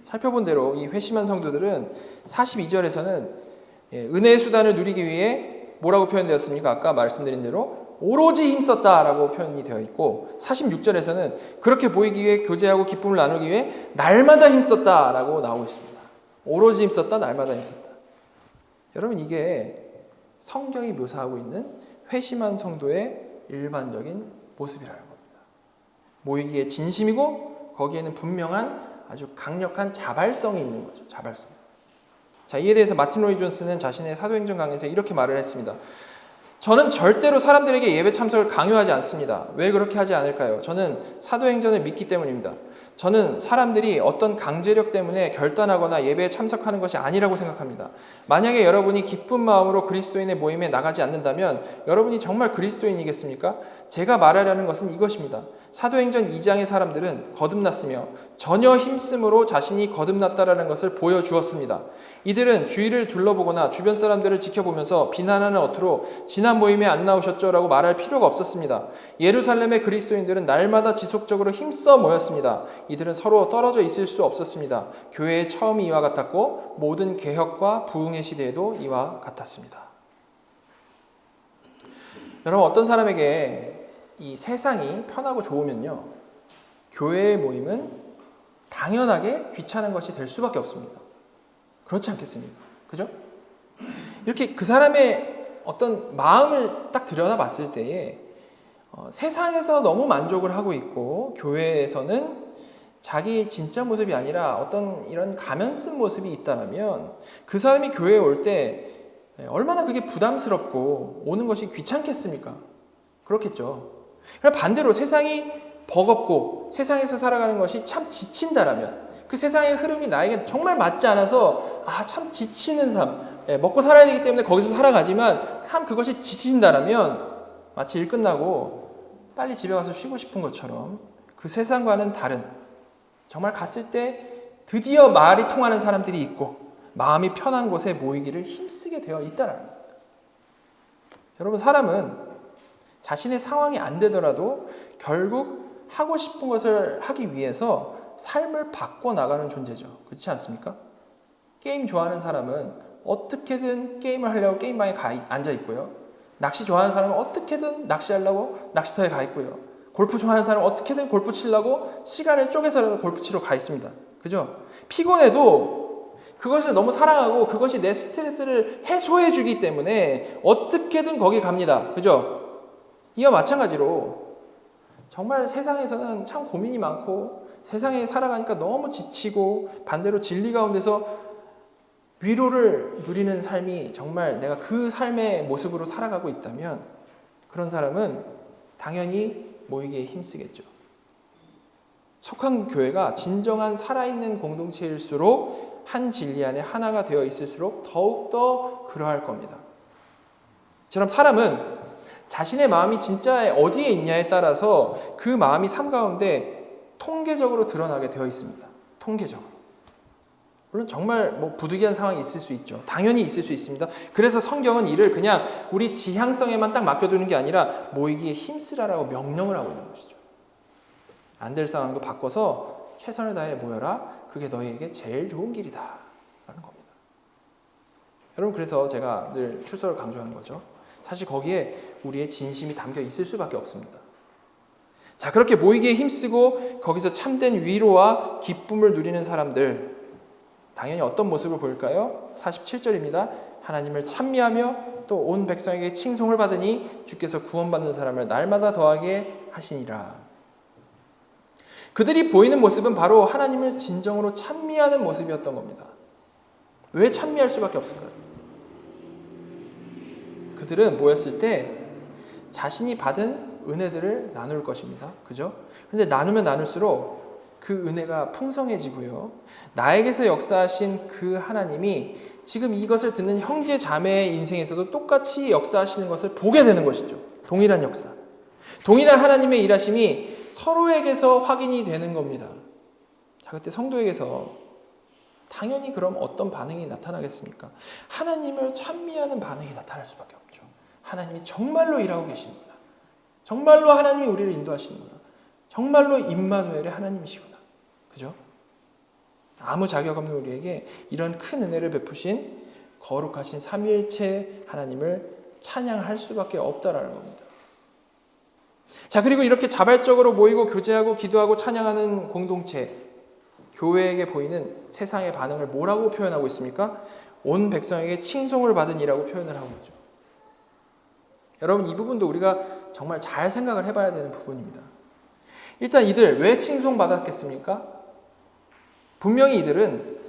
살펴본 대로 이 회심한 성도들은 42절에서는 은혜의 수단을 누리기 위해 뭐라고 표현되었습니까? 아까 말씀드린 대로 오로지 힘썼다라고 표현이 되어 있고, 46절에서는 그렇게 모이기 위해 교제하고 기쁨을 나누기 위해 날마다 힘썼다라고 나오고 있습니다. 오로지 힘썼다, 날마다 힘썼다. 여러분, 이게 성경이 묘사하고 있는 회심한 성도의 일반적인 모습이라는 겁니다. 모이기에 진심이고 거기에는 분명한 아주 강력한 자발성이 있는 거죠. 자발성. 자, 이에 대해서 마틴 로이 존스는 자신의 사도행전 강의에서 이렇게 말을 했습니다. 저는 절대로 사람들에게 예배 참석을 강요하지 않습니다. 왜 그렇게 하지 않을까요? 저는 사도행전을 믿기 때문입니다. 저는 사람들이 어떤 강제력 때문에 결단하거나 예배에 참석하는 것이 아니라고 생각합니다. 만약에 여러분이 기쁜 마음으로 그리스도인의 모임에 나가지 않는다면 여러분이 정말 그리스도인이겠습니까? 제가 말하려는 것은 이것입니다. 사도행전 2장의 사람들은 거듭났으며 전혀 힘쓰므로 자신이 거듭났다라는 것을 보여주었습니다. 이들은 주위를 둘러보거나 주변 사람들을 지켜보면서 비난하는 어투로 지난 모임에 안 나오셨죠? 라고 말할 필요가 없었습니다. 예루살렘의 그리스도인들은 날마다 지속적으로 힘써 모였습니다. 이들은 서로 떨어져 있을 수 없었습니다. 교회의 처음이 이와 같았고 모든 개혁과 부흥의 시대에도 이와 같았습니다. 여러분, 어떤 사람에게 이 세상이 편하고 좋으면요, 교회의 모임은 당연하게 귀찮은 것이 될 수밖에 없습니다. 그렇지 않겠습니까? 그죠? 이렇게 그 사람의 어떤 마음을 딱 들여다봤을 때에 세상에서 너무 만족을 하고 있고 교회에서는 자기 진짜 모습이 아니라 어떤 이런 가면 쓴 모습이 있다면 그 사람이 교회에 올 때 얼마나 그게 부담스럽고 오는 것이 귀찮겠습니까? 그렇겠죠. 그럼 반대로 세상이 버겁고 세상에서 살아가는 것이 참 지친다라면, 그 세상의 흐름이 나에게 정말 맞지 않아서 참 지치는 삶, 먹고 살아야 되기 때문에 거기서 살아가지만 참 그것이 지친다라면 마치 일 끝나고 빨리 집에 가서 쉬고 싶은 것처럼 그 세상과는 다른, 정말 갔을 때 드디어 말이 통하는 사람들이 있고 마음이 편한 곳에 모이기를 힘쓰게 되어 있다는 겁니다. 여러분, 사람은 자신의 상황이 안 되더라도 결국 하고 싶은 것을 하기 위해서 삶을 바꿔나가는 존재죠. 그렇지 않습니까? 게임 좋아하는 사람은 어떻게든 게임을 하려고 게임방에 앉아 있고요. 낚시 좋아하는 사람은 어떻게든 낚시하려고 낚시터에 가 있고요. 골프 좋아하는 사람은 어떻게든 골프 치려고 시간을 쪼개서라도 골프 치러 가 있습니다. 그죠? 피곤해도 그것을 너무 사랑하고 그것이 내 스트레스를 해소해 주기 때문에 어떻게든 거기 갑니다. 그죠? 이와 마찬가지로 정말 세상에서는 참 고민이 많고 세상에 살아가니까 너무 지치고 반대로 진리 가운데서 위로를 누리는 삶이 정말 내가 그 삶의 모습으로 살아가고 있다면 그런 사람은 당연히 모이기에 힘쓰겠죠. 속한 교회가 진정한 살아있는 공동체일수록 한 진리 안에 하나가 되어 있을수록 더욱더 그러할 겁니다. 이처럼 사람은 자신의 마음이 진짜 어디에 있냐에 따라서 그 마음이 삶 가운데 통계적으로 드러나게 되어 있습니다. 통계적으로. 물론 정말 부득이한 상황이 있을 수 있죠. 당연히 있을 수 있습니다. 그래서 성경은 이를 그냥 우리 지향성에만 딱 맡겨두는 게 아니라 모이기에 힘쓰라라고 명령을 하고 있는 것이죠. 안 될 상황도 바꿔서 최선을 다해 모여라. 그게 너희에게 제일 좋은 길이다 라는 겁니다. 여러분, 그래서 제가 늘 출석을 강조하는 거죠. 사실 거기에 우리의 진심이 담겨 있을 수밖에 없습니다. 자, 그렇게 모이기에 힘쓰고 거기서 참된 위로와 기쁨을 누리는 사람들, 당연히 어떤 모습을 보일까요? 47절입니다. 하나님을 찬미하며 또 온 백성에게 칭송을 받으니 주께서 구원받는 사람을 날마다 더하게 하시니라. 그들이 보이는 모습은 바로 하나님을 진정으로 찬미하는 모습이었던 겁니다. 왜 찬미할 수밖에 없을까요? 그들은 모였을 때 자신이 받은 은혜들을 나눌 것입니다. 그죠? 근데 나누면 나눌수록 그 은혜가 풍성해지고요. 나에게서 역사하신 그 하나님이 지금 이것을 듣는 형제 자매의 인생에서도 똑같이 역사하시는 것을 보게 되는 것이죠. 동일한 역사. 동일한 하나님의 일하심이 서로에게서 확인이 되는 겁니다. 자, 그때 성도에게서 당연히 그럼 어떤 반응이 나타나겠습니까? 하나님을 찬미하는 반응이 나타날 수밖에 없죠. 하나님이 정말로 일하고 계시는구나. 정말로 하나님이 우리를 인도하시는구나. 정말로 임마누엘의 하나님이시구나. 그죠? 아무 자격 없는 우리에게 이런 큰 은혜를 베푸신 거룩하신 삼위일체 하나님을 찬양할 수밖에 없다라는 겁니다. 자, 그리고 이렇게 자발적으로 모이고 교제하고 기도하고 찬양하는 공동체, 교회에게 보이는 세상의 반응을 뭐라고 표현하고 있습니까? 온 백성에게 칭송을 받은 이라고 표현을 하고 있죠. 여러분, 이 부분도 우리가 정말 잘 생각을 해봐야 되는 부분입니다. 일단 이들 왜 칭송받았겠습니까? 분명히 이들은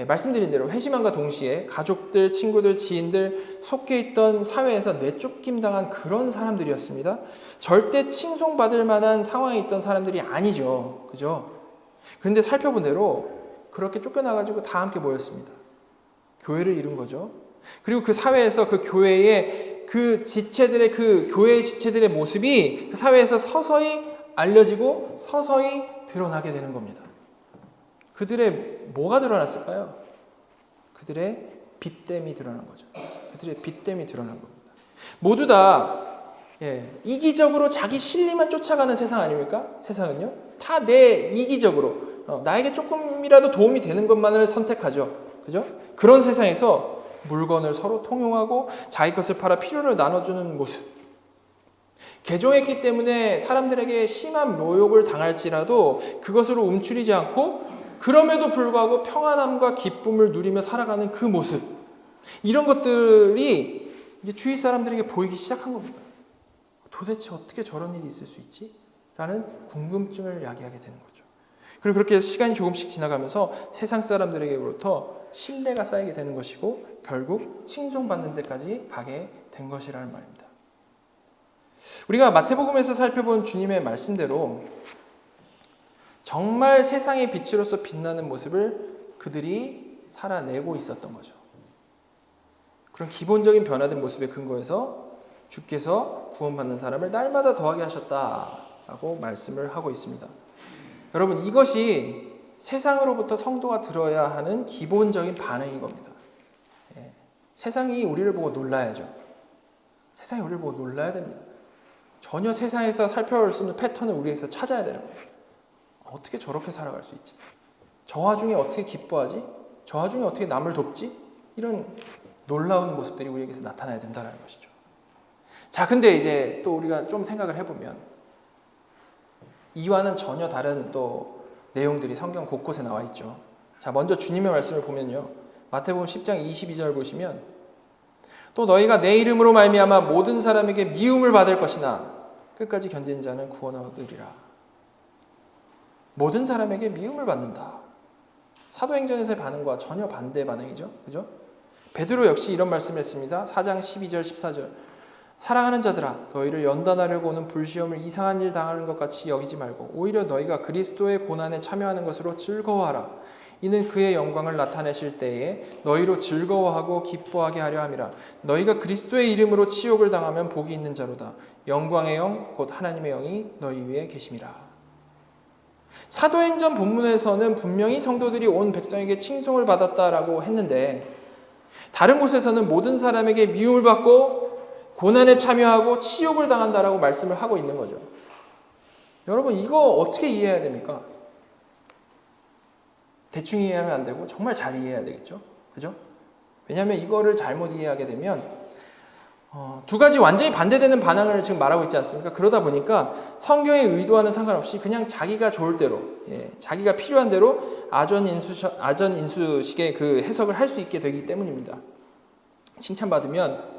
말씀드린 대로 회심함과 동시에 가족들, 친구들, 지인들, 속해 있던 사회에서 내쫓김당한 그런 사람들이었습니다. 절대 칭송받을 만한 상황에 있던 사람들이 아니죠. 그죠? 그런데 살펴본 대로 그렇게 쫓겨나가지고 다 함께 모였습니다. 교회를 이룬 거죠. 그리고 그 사회에서 그 교회의 그 지체들의 그 교회의 지체들의 모습이 그 사회에서 서서히 알려지고 서서히 드러나게 되는 겁니다. 그들의 뭐가 드러났을까요? 그들의 빚됨이 드러난 거죠. 그들의 빚됨이 드러난 겁니다. 모두 다 이기적으로 자기 실리만 쫓아가는 세상 아닙니까? 세상은요. 다 내 이기적으로 나에게 조금이라도 도움이 되는 것만을 선택하죠. 그죠? 그런 세상에서 물건을 서로 통용하고 자기 것을 팔아 필요를 나눠주는 모습. 개종했기 때문에 사람들에게 심한 모욕을 당할지라도 그것으로 움츠리지 않고 그럼에도 불구하고 평안함과 기쁨을 누리며 살아가는 그 모습. 이런 것들이 이제 주위 사람들에게 보이기 시작한 겁니다. 도대체 어떻게 저런 일이 있을 수 있지? 라는 궁금증을 야기하게 되는 거죠. 그리고 그렇게 시간이 조금씩 지나가면서 세상 사람들에게로부터 신뢰가 쌓이게 되는 것이고 결국 칭송받는 데까지 가게 된 것이라는 말입니다. 우리가 마태복음에서 살펴본 주님의 말씀대로 정말 세상의 빛으로서 빛나는 모습을 그들이 살아내고 있었던 거죠. 그런 기본적인 변화된 모습의 근거에서 주께서 구원받는 사람을 날마다 더하게 하셨다라고 말씀을 하고 있습니다. 여러분, 이것이 세상으로부터 성도가 들어야 하는 기본적인 반응인 겁니다. 세상이 우리를 보고 놀라야죠. 세상이 우리를 보고 놀라야 됩니다. 전혀 세상에서 살펴볼 수 없는 패턴을 우리에서 찾아야 되는 거예요. 어떻게 저렇게 살아갈 수 있지? 저 와중에 어떻게 기뻐하지? 저 와중에 어떻게 남을 돕지? 이런 놀라운 모습들이 우리에게서 나타나야 된다는 것이죠. 자, 근데 이제 또 우리가 좀 생각을 해보면 이와는 전혀 다른 또 내용들이 성경 곳곳에 나와 있죠. 자, 먼저 주님의 말씀을 보면요. 마태복음 10장 22절 보시면 또 너희가 내 이름으로 말미암아 모든 사람에게 미움을 받을 것이나 끝까지 견디는 자는 구원을 얻으리라. 모든 사람에게 미움을 받는다. 사도행전에서의 반응과 전혀 반대의 반응이죠. 그죠? 베드로 역시 이런 말씀을 했습니다. 4장 12절 14절 사랑하는 자들아 너희를 연단하려고 오는 불시험을 이상한 일 당하는 것 같이 여기지 말고 오히려 너희가 그리스도의 고난에 참여하는 것으로 즐거워하라. 이는 그의 영광을 나타내실 때에 너희로 즐거워하고 기뻐하게 하려 함이라. 너희가 그리스도의 이름으로 치욕을 당하면 복이 있는 자로다. 영광의 영 곧 하나님의 영이 너희 위에 계심이라. 사도행전 본문에서는 분명히 성도들이 온 백성에게 칭송을 받았다라고 했는데 다른 곳에서는 모든 사람에게 미움을 받고 고난에 참여하고 치욕을 당한다라고 말씀을 하고 있는 거죠. 여러분, 이거 어떻게 이해해야 됩니까? 대충 이해하면 안 되고 정말 잘 이해해야 되겠죠. 그죠? 왜냐하면 이거를 잘못 이해하게 되면 두 가지 완전히 반대되는 반응을 지금 말하고 있지 않습니까? 그러다 보니까 성경의 의도와는 상관없이 그냥 자기가 좋을 대로, 자기가 필요한 대로 아전인수식의 그 해석을 할 수 있게 되기 때문입니다. 칭찬받으면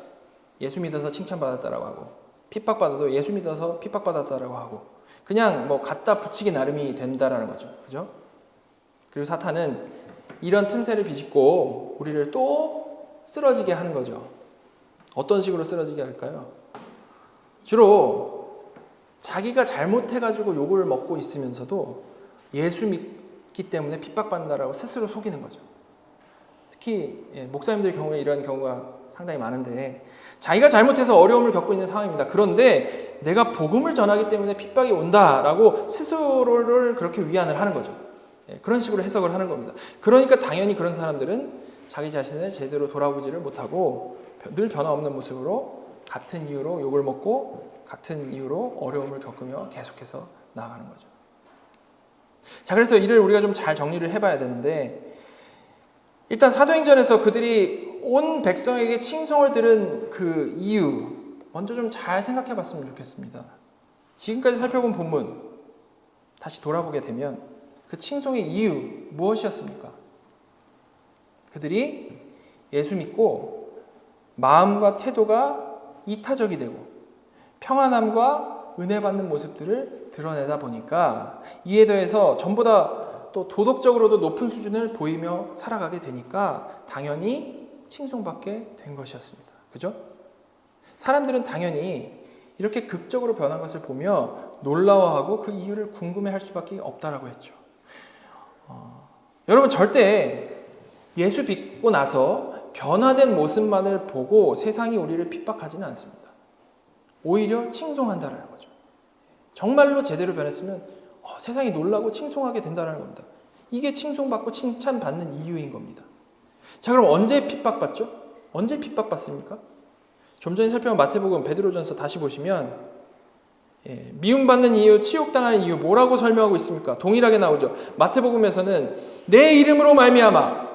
예수 믿어서 칭찬받았다라고 하고 핍박받아도 예수 믿어서 핍박받았다라고 하고 그냥 뭐 갖다 붙이기 나름이 된다라는 거죠. 그죠? 그리고 사탄은 이런 틈새를 비집고 우리를 또 쓰러지게 하는 거죠. 어떤 식으로 쓰러지게 할까요? 주로 자기가 잘못해가지고 욕을 먹고 있으면서도 예수 믿기 때문에 핍박받는다라고 스스로 속이는 거죠. 특히 목사님들 경우에 이런 경우가 상당히 많은데, 자기가 잘못해서 어려움을 겪고 있는 상황입니다. 그런데 내가 복음을 전하기 때문에 핍박이 온다라고 스스로를 그렇게 위안을 하는 거죠. 그런 식으로 해석을 하는 겁니다. 그러니까 당연히 그런 사람들은 자기 자신을 제대로 돌아보지를 못하고 늘 변화없는 모습으로 같은 이유로 욕을 먹고 같은 이유로 어려움을 겪으며 계속해서 나아가는 거죠. 자, 그래서 이를 우리가 좀 잘 정리를 해봐야 되는데, 일단 사도행전에서 그들이 온 백성에게 칭송을 들은 그 이유, 먼저 좀 잘 생각해 봤으면 좋겠습니다. 지금까지 살펴본 본문 다시 돌아보게 되면 그 칭송의 이유 무엇이었습니까? 그들이 예수 믿고 마음과 태도가 이타적이 되고 평안함과 은혜 받는 모습들을 드러내다 보니까, 이에 더해서 전보다 또 도덕적으로도 높은 수준을 보이며 살아가게 되니까 당연히 칭송받게 된 것이었습니다. 그죠? 사람들은 당연히 이렇게 극적으로 변한 것을 보며 놀라워하고 그 이유를 궁금해할 수밖에 없다라고 했죠. 여러분, 절대 예수 믿고 나서 변화된 모습만을 보고 세상이 우리를 핍박하지는 않습니다. 오히려 칭송한다라는 거죠. 정말로 제대로 변했으면 세상이 놀라고 칭송하게 된다는 겁니다. 이게 칭송받고 칭찬받는 이유인 겁니다. 자, 그럼 언제 핍박받죠? 언제 핍박받습니까? 좀 전에 살펴본 마태복음 베드로전서 다시 보시면 미움받는 이유, 치욕당하는 이유 뭐라고 설명하고 있습니까? 동일하게 나오죠. 마태복음에서는 내 이름으로 말미암아,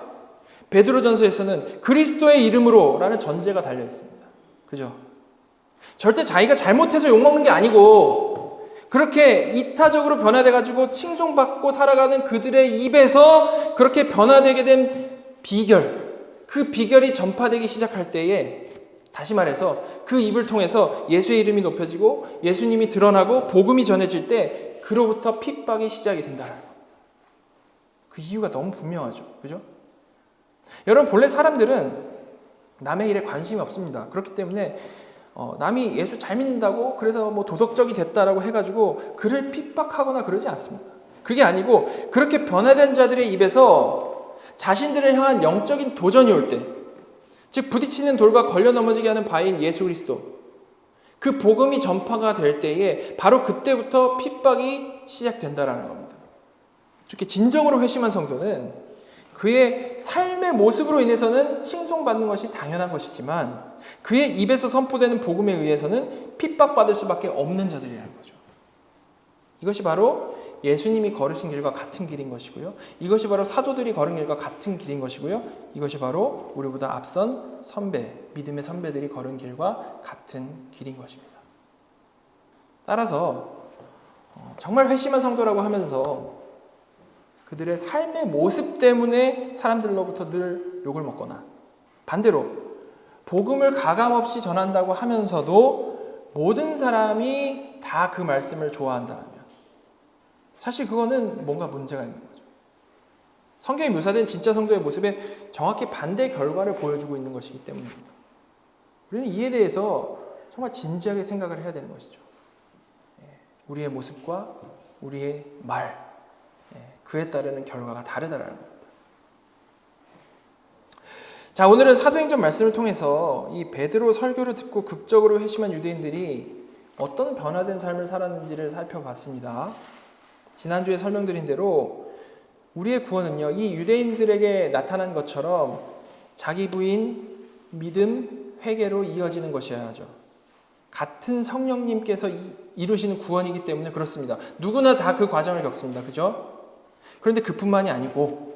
베드로전서에서는 그리스도의 이름으로 라는 전제가 달려 있습니다. 그죠? 절대 자기가 잘못해서 욕먹는 게 아니고 그렇게 이타적으로 변화돼가지고 칭송받고 살아가는 그들의 입에서 그렇게 변화되게 된 비결, 그 비결이 전파되기 시작할 때에, 다시 말해서 그 입을 통해서 예수의 이름이 높여지고 예수님이 드러나고 복음이 전해질 때 그로부터 핍박이 시작이 된다는 거. 그 이유가 너무 분명하죠. 그죠? 여러분, 본래 사람들은 남의 일에 관심이 없습니다. 그렇기 때문에 남이 예수 잘 믿는다고 그래서 뭐 도덕적이 됐다라고 해가지고 그를 핍박하거나 그러지 않습니다. 그게 아니고, 그렇게 변화된 자들의 입에서 자신들을 향한 영적인 도전이 올 때, 즉 부딪히는 돌과 걸려 넘어지게 하는 바인 예수 그리스도, 그 복음이 전파가 될 때에 바로 그때부터 핍박이 시작된다라는 겁니다. 이렇게 진정으로 회심한 성도는 그의 삶의 모습으로 인해서는 칭송받는 것이 당연한 것이지만, 그의 입에서 선포되는 복음에 의해서는 핍박받을 수밖에 없는 자들이라는 거죠. 이것이 바로 예수님이 걸으신 길과 같은 길인 것이고요. 이것이 바로 사도들이 걸은 길과 같은 길인 것이고요. 이것이 바로 우리보다 앞선 선배, 믿음의 선배들이 걸은 길과 같은 길인 것입니다. 따라서 정말 회심한 성도라고 하면서 그들의 삶의 모습 때문에 사람들로부터 늘 욕을 먹거나, 반대로 복음을 가감없이 전한다고 하면서도 모든 사람이 다 그 말씀을 좋아한다면 사실 그거는 뭔가 문제가 있는 거죠. 성경에 묘사된 진짜 성도의 모습에 정확히 반대 결과를 보여주고 있는 것이기 때문입니다. 우리는 이에 대해서 정말 진지하게 생각을 해야 되는 것이죠. 우리의 모습과 우리의 말, 그에 따르는 결과가 다르다라는 겁니다. 자, 오늘은 사도행전 말씀을 통해서 이 베드로 설교를 듣고 극적으로 회심한 유대인들이 어떤 변화된 삶을 살았는지를 살펴봤습니다. 지난주에 설명드린 대로 우리의 구원은요, 이 유대인들에게 나타난 것처럼 자기 부인, 믿음, 회개로 이어지는 것이어야죠. 같은 성령님께서 이루시는 구원이기 때문에 그렇습니다. 누구나 다 그 과정을 겪습니다. 그죠? 그런데 그뿐만이 아니고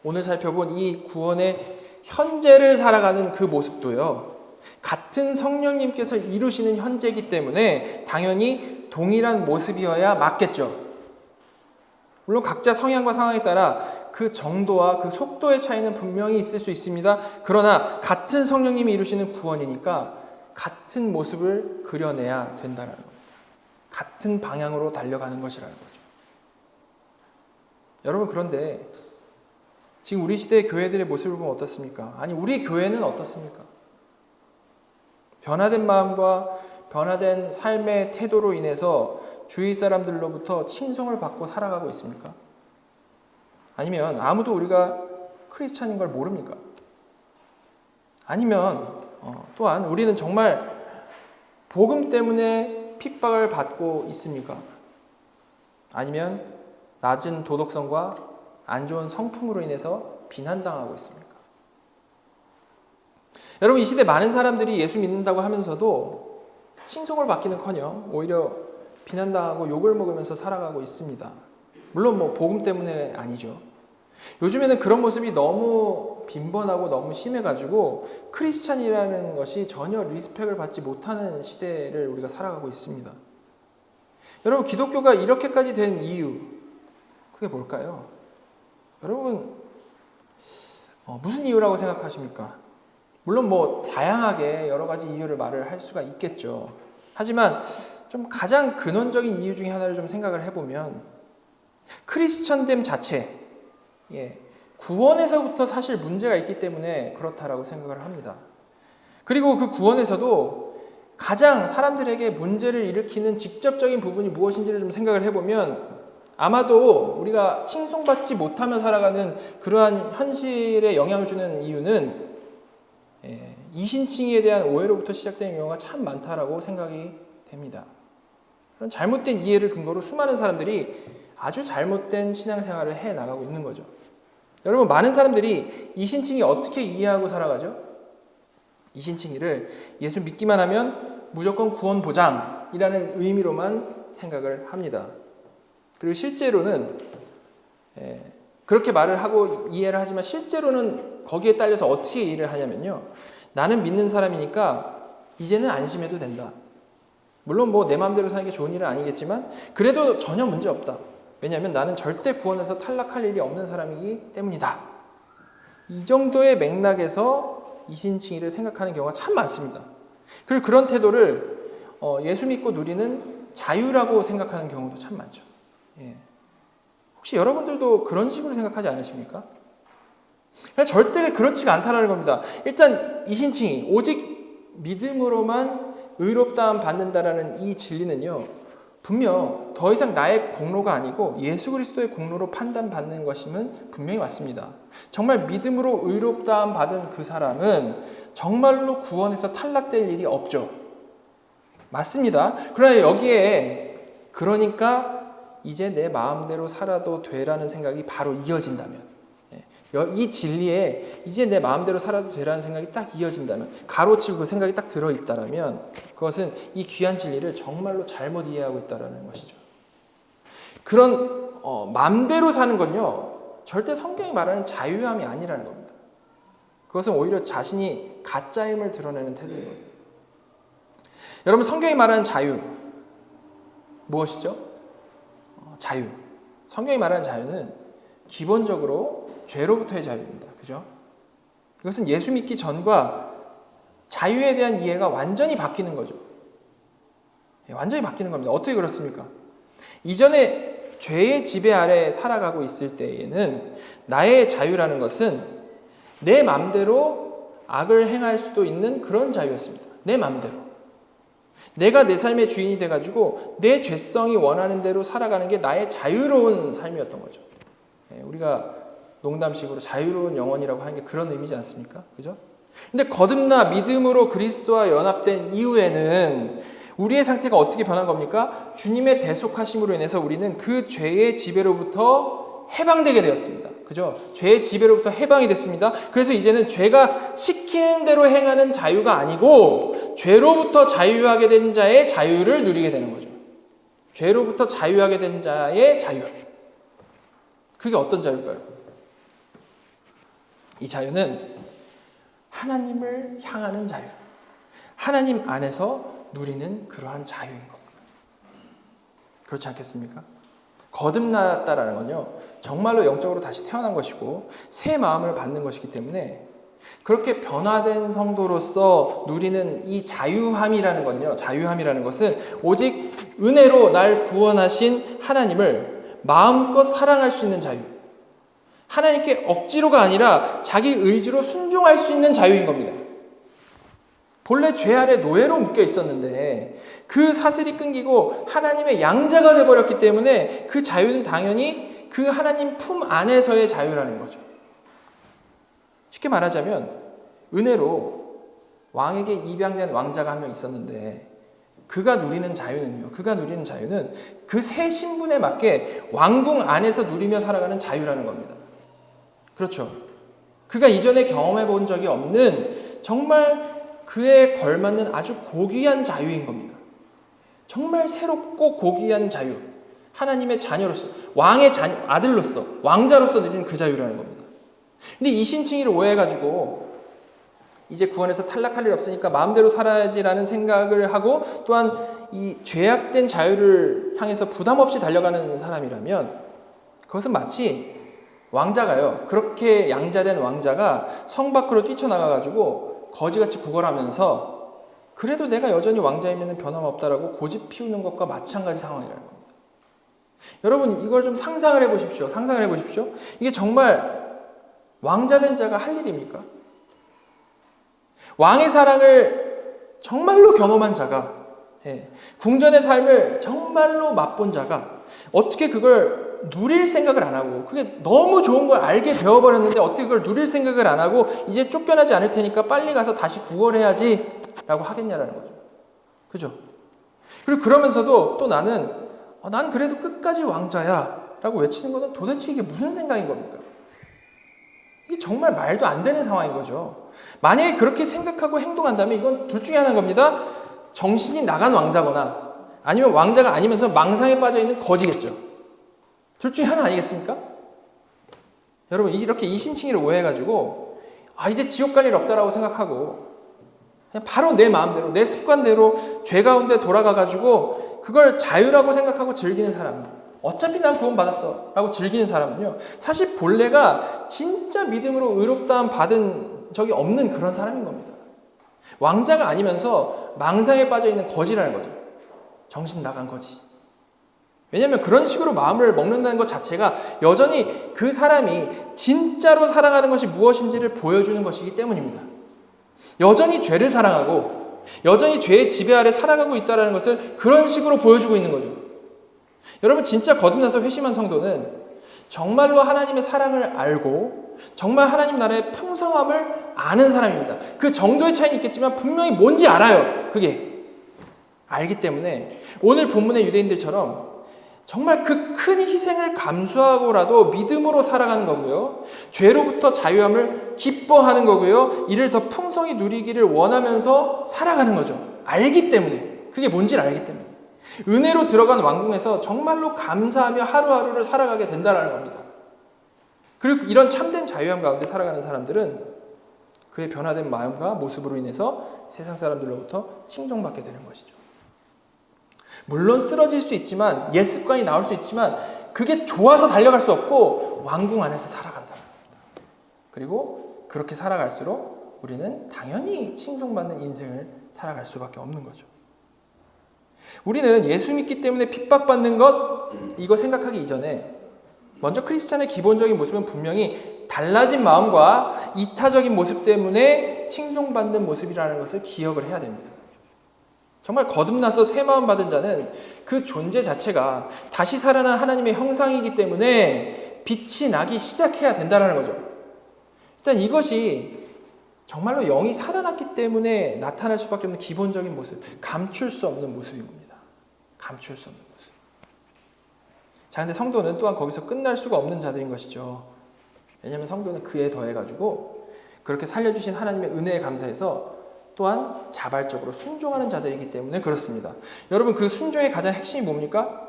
오늘 살펴본 이 구원의 현재를 살아가는 그 모습도요, 같은 성령님께서 이루시는 현재이기 때문에 당연히 동일한 모습이어야 맞겠죠. 물론 각자 성향과 상황에 따라 그 정도와 그 속도의 차이는 분명히 있을 수 있습니다. 그러나 같은 성령님이 이루시는 구원이니까 같은 모습을 그려내야 된다는 겁니다. 같은 방향으로 달려가는 것이라는 거죠. 여러분, 그런데 지금 우리 시대의 교회들의 모습을 보면 어떻습니까? 아니, 우리 교회는 어떻습니까? 변화된 마음과 변화된 삶의 태도로 인해서 주위 사람들로부터 칭송을 받고 살아가고 있습니까? 아니면 아무도 우리가 크리스찬인 걸 모릅니까? 아니면 또한 우리는 정말 복음 때문에 핍박을 받고 있습니까? 아니면 낮은 도덕성과 안 좋은 성품으로 인해서 비난당하고 있습니까? 여러분, 이 시대 많은 사람들이 예수 믿는다고 하면서도 칭송을 받기는커녕 오히려 비난당하고 욕을 먹으면서 살아가고 있습니다. 물론 복음 때문에 아니죠. 요즘에는 그런 모습이 너무 빈번하고 너무 심해가지고 크리스찬이라는 것이 전혀 리스펙을 받지 못하는 시대를 우리가 살아가고 있습니다. 여러분, 기독교가 이렇게까지 된 이유, 그게 뭘까요? 여러분, 무슨 이유라고 생각하십니까? 물론 다양하게 여러 가지 이유를 말을 할 수가 있겠죠. 하지만 좀 가장 근원적인 이유 중에 하나를 좀 생각을 해보면 크리스천됨 자체, 구원에서부터 사실 문제가 있기 때문에 그렇다라고 생각을 합니다. 그리고 그 구원에서도 가장 사람들에게 문제를 일으키는 직접적인 부분이 무엇인지를 좀 생각을 해보면 아마도 우리가 칭송받지 못하며 살아가는 그러한 현실에 영향을 주는 이유는 이신칭에 대한 오해로부터 시작되는 경우가 참 많다라고 생각이 됩니다. 그런 잘못된 이해를 근거로 수많은 사람들이 아주 잘못된 신앙생활을 해나가고 있는 거죠. 여러분, 많은 사람들이 이신칭이 어떻게 이해하고 살아가죠? 이신칭이를 예수 믿기만 하면 무조건 구원 보장이라는 의미로만 생각을 합니다. 그리고 실제로는 그렇게 말을 하고 이해를 하지만 실제로는 거기에 딸려서 어떻게 이해를 하냐면요. 나는 믿는 사람이니까 이제는 안심해도 된다. 물론 내 마음대로 사는 게 좋은 일은 아니겠지만 그래도 전혀 문제 없다. 왜냐하면 나는 절대 구원에서 탈락할 일이 없는 사람이기 때문이다. 이 정도의 맥락에서 이신칭의를 생각하는 경우가 참 많습니다. 그리고 그런 태도를 예수 믿고 누리는 자유라고 생각하는 경우도 참 많죠. 혹시 여러분들도 그런 식으로 생각하지 않으십니까? 절대 그렇지가 않다는 겁니다. 일단 이신칭의 오직 믿음으로만 의롭다함 받는다라는 이 진리는요, 분명 더 이상 나의 공로가 아니고 예수 그리스도의 공로로 판단받는 것임은 분명히 맞습니다. 정말 믿음으로 의롭다함 받은 그 사람은 정말로 구원에서 탈락될 일이 없죠. 맞습니다. 그러나 여기에 그러니까 이제 내 마음대로 살아도 되라는 생각이 바로 이어진다면, 이 진리에 이제 내 마음대로 살아도 되라는 생각이 딱 이어진다면, 가로치고 그 생각이 딱 들어있다면 그것은 이 귀한 진리를 정말로 잘못 이해하고 있다는 것이죠. 그런 마음대로 사는 건요, 절대 성경이 말하는 자유함이 아니라는 겁니다. 그것은 오히려 자신이 가짜임을 드러내는 태도인 겁니다. 여러분, 성경이 말하는 자유 무엇이죠? 자유. 성경이 말하는 자유는 기본적으로 죄로부터의 자유입니다. 그죠? 이것은 예수 믿기 전과 자유에 대한 이해가 완전히 바뀌는 거죠. 완전히 바뀌는 겁니다. 어떻게 그렇습니까? 이전에 죄의 지배 아래 살아가고 있을 때에는 나의 자유라는 것은 내 마음대로 악을 행할 수도 있는 그런 자유였습니다. 내 마음대로. 내가 내 삶의 주인이 돼가지고 내 죄성이 원하는 대로 살아가는 게 나의 자유로운 삶이었던 거죠. 우리가 농담식으로 자유로운 영혼이라고 하는 게 그런 의미지 않습니까? 그죠? 근데 거듭나 믿음으로 그리스도와 연합된 이후에는 우리의 상태가 어떻게 변한 겁니까? 주님의 대속하심으로 인해서 우리는 그 죄의 지배로부터 해방되게 되었습니다. 그죠? 죄의 지배로부터 해방이 됐습니다. 그래서 이제는 죄가 시키는 대로 행하는 자유가 아니고 죄로부터 자유하게 된 자의 자유를 누리게 되는 거죠. 죄로부터 자유하게 된 자의 자유. 그게 어떤 자유일까요? 이 자유는 하나님을 향하는 자유. 하나님 안에서 누리는 그러한 자유인 겁니다. 그렇지 않겠습니까? 거듭났다라는 건요, 정말로 영적으로 다시 태어난 것이고 새 마음을 받는 것이기 때문에 그렇게 변화된 성도로서 누리는 이 자유함이라는 건요, 자유함이라는 것은 오직 은혜로 날 구원하신 하나님을 마음껏 사랑할 수 있는 자유, 하나님께 억지로가 아니라 자기 의지로 순종할 수 있는 자유인 겁니다. 본래 죄 아래 노예로 묶여 있었는데 그 사슬이 끊기고 하나님의 양자가 되어버렸기 때문에 그 자유는 당연히 그 하나님 품 안에서의 자유라는 거죠. 쉽게 말하자면 은혜로 왕에게 입양된 왕자가 한 명 있었는데 그가 누리는 자유는 그 새 신분에 맞게 왕궁 안에서 누리며 살아가는 자유라는 겁니다. 그렇죠. 그가 이전에 경험해 본 적이 없는 정말 그에 걸맞는 아주 고귀한 자유인 겁니다. 정말 새롭고 고귀한 자유. 하나님의 자녀로서, 왕의 아들로서, 왕자로서 누리는 그 자유라는 겁니다. 근데 이 신칭의를 오해해가지고 이제 구원에서 탈락할 일 없으니까 마음대로 살아야지라는 생각을 하고 또한 이 죄악된 자유를 향해서 부담 없이 달려가는 사람이라면 그것은 마치 왕자가요. 그렇게 양자된 왕자가 성 밖으로 뛰쳐나가가지고 거지같이 구걸하면서 그래도 내가 여전히 왕자이면 변함없다라고 고집 피우는 것과 마찬가지 상황이라는 겁니다. 여러분 이걸 좀 상상을 해보십시오. 이게 정말 왕자된 자가 할 일입니까? 왕의 사랑을 정말로 경험한 자가, 궁전의 삶을 정말로 맛본 자가 어떻게 그걸 누릴 생각을 안 하고 그게 너무 좋은 걸 알게 되어버렸는데 어떻게 그걸 누릴 생각을 안 하고 이제 쫓겨나지 않을 테니까 빨리 가서 다시 구걸해야지 라고 하겠냐라는 거죠. 그죠? 그리고 그러면서도 또 난 그래도 끝까지 왕자야 라고 외치는 것은 도대체 이게 무슨 생각인 겁니까? 이게 정말 말도 안 되는 상황인 거죠. 만약에 그렇게 생각하고 행동한다면 이건 둘 중에 하나인 겁니다. 정신이 나간 왕자거나 아니면 왕자가 아니면서 망상에 빠져있는 거지겠죠. 둘 중에 하나 아니겠습니까? 여러분 이렇게 이신칭의를 오해해가지고 이제 지옥 갈 일 없다라고 생각하고 그냥 바로 내 마음대로 내 습관대로 죄 가운데 돌아가가지고 그걸 자유라고 생각하고 즐기는 사람, 어차피 난 구원받았어 라고 즐기는 사람은요 사실 본래가 진짜 믿음으로 의롭다함 받은 적이 없는 그런 사람인 겁니다. 왕자가 아니면서 망상에 빠져있는 거지라는 거죠. 정신 나간 거지. 왜냐하면 그런 식으로 마음을 먹는다는 것 자체가 여전히 그 사람이 진짜로 사랑하는 것이 무엇인지를 보여주는 것이기 때문입니다. 여전히 죄를 사랑하고 여전히 죄의 지배 아래 살아가고 있다는 것을 그런 식으로 보여주고 있는 거죠. 여러분 진짜 거듭나서 회심한 성도는 정말로 하나님의 사랑을 알고 정말 하나님 나라의 풍성함을 아는 사람입니다. 그 정도의 차이는 있겠지만 분명히 뭔지 알아요. 그게 알기 때문에 오늘 본문의 유대인들처럼 정말 그 큰 희생을 감수하고라도 믿음으로 살아가는 거고요. 죄로부터 자유함을 기뻐하는 거고요. 이를 더 풍성히 누리기를 원하면서 살아가는 거죠. 알기 때문에. 그게 뭔지를 알기 때문에. 은혜로 들어간 왕궁에서 정말로 감사하며 하루하루를 살아가게 된다는 겁니다. 그리고 이런 참된 자유함 가운데 살아가는 사람들은 그의 변화된 마음과 모습으로 인해서 세상 사람들로부터 칭송받게 되는 것이죠. 물론 쓰러질 수 있지만 옛 습관이 나올 수 있지만 그게 좋아서 달려갈 수 없고 왕궁 안에서 살아간다는 겁니다. 그리고 그렇게 살아갈수록 우리는 당연히 칭송받는 인생을 살아갈 수밖에 없는 거죠. 우리는 예수 믿기 때문에 핍박받는 것 이거 생각하기 이전에 먼저 크리스찬의 기본적인 모습은 분명히 달라진 마음과 이타적인 모습 때문에 칭송받는 모습이라는 것을 기억을 해야 됩니다. 정말 거듭나서 새 마음 받은 자는 그 존재 자체가 다시 살아난 하나님의 형상이기 때문에 빛이 나기 시작해야 된다는 거죠. 일단 이것이 정말로 영이 살아났기 때문에 나타날 수밖에 없는 기본적인 모습, 감출 수 없는 모습인 겁니다. 감출 수 없는 모습. 자, 근데 성도는 또한 거기서 끝날 수가 없는 자들인 것이죠. 왜냐하면 성도는 그에 더해가지고 그렇게 살려주신 하나님의 은혜에 감사해서 또한 자발적으로 순종하는 자들이기 때문에 그렇습니다. 여러분 그 순종의 가장 핵심이 뭡니까?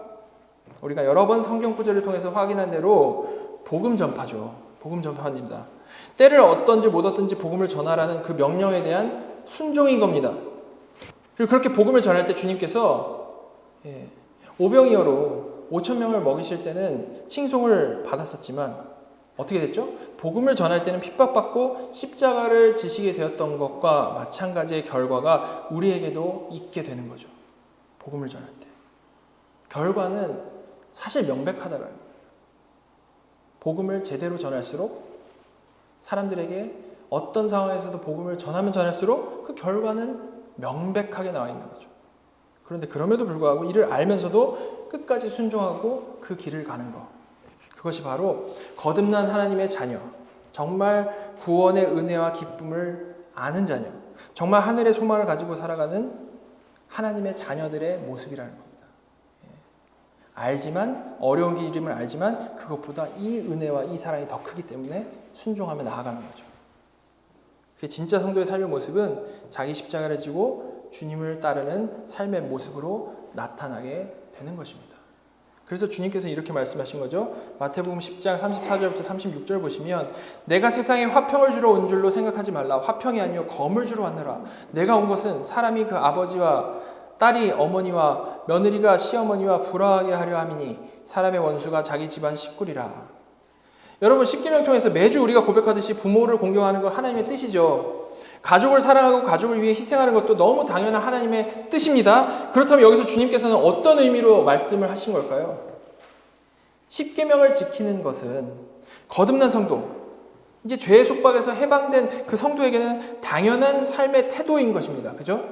우리가 여러 번 성경 구절을 통해서 확인한 대로 복음 전파죠. 복음 전파입니다. 때를 얻든지 못 얻든지 복음을 전하라는 그 명령에 대한 순종인 겁니다. 그리고 그렇게 복음을 전할 때 주님께서 오병이어로 5,000명을 먹이실 때는 칭송을 받았었지만 어떻게 됐죠? 복음을 전할 때는 핍박받고 십자가를 지시게 되었던 것과 마찬가지의 결과가 우리에게도 있게 되는 거죠. 복음을 전할 때. 결과는 사실 명백하다는 겁니다. 복음을 제대로 전할수록 사람들에게 어떤 상황에서도 복음을 전하면 전할수록 그 결과는 명백하게 나와 있는 거죠. 그런데 그럼에도 불구하고 이를 알면서도 끝까지 순종하고 그 길을 가는 것. 그것이 바로 거듭난 하나님의 자녀, 정말 구원의 은혜와 기쁨을 아는 자녀, 정말 하늘의 소망을 가지고 살아가는 하나님의 자녀들의 모습이라는 겁니다. 알지만, 어려운 길임을 알지만 그것보다 이 은혜와 이 사랑이 더 크기 때문에 순종하며 나아가는 거죠. 진짜 성도의 삶의 모습은 자기 십자가를 지고 주님을 따르는 삶의 모습으로 나타나게 되는 것입니다. 그래서 주님께서 이렇게 말씀하신 거죠. 마태복음 10장 34절부터 36절 보시면 내가 세상에 화평을 주러 온 줄로 생각하지 말라. 화평이 아니요 검을 주러 왔노라. 내가 온 것은 사람이 그 아버지와 딸이 어머니와 며느리가 시어머니와 불화하게 하려 함이니 사람의 원수가 자기 집안 식구리라. 여러분, 십계명 통해서 매주 우리가 고백하듯이 부모를 공경하는 것 하나님의 뜻이죠. 가족을 사랑하고 가족을 위해 희생하는 것도 너무 당연한 하나님의 뜻입니다. 그렇다면 여기서 주님께서는 어떤 의미로 말씀을 하신 걸까요? 십계명을 지키는 것은 거듭난 성도, 이제 죄의 속박에서 해방된 그 성도에게는 당연한 삶의 태도인 것입니다. 그죠?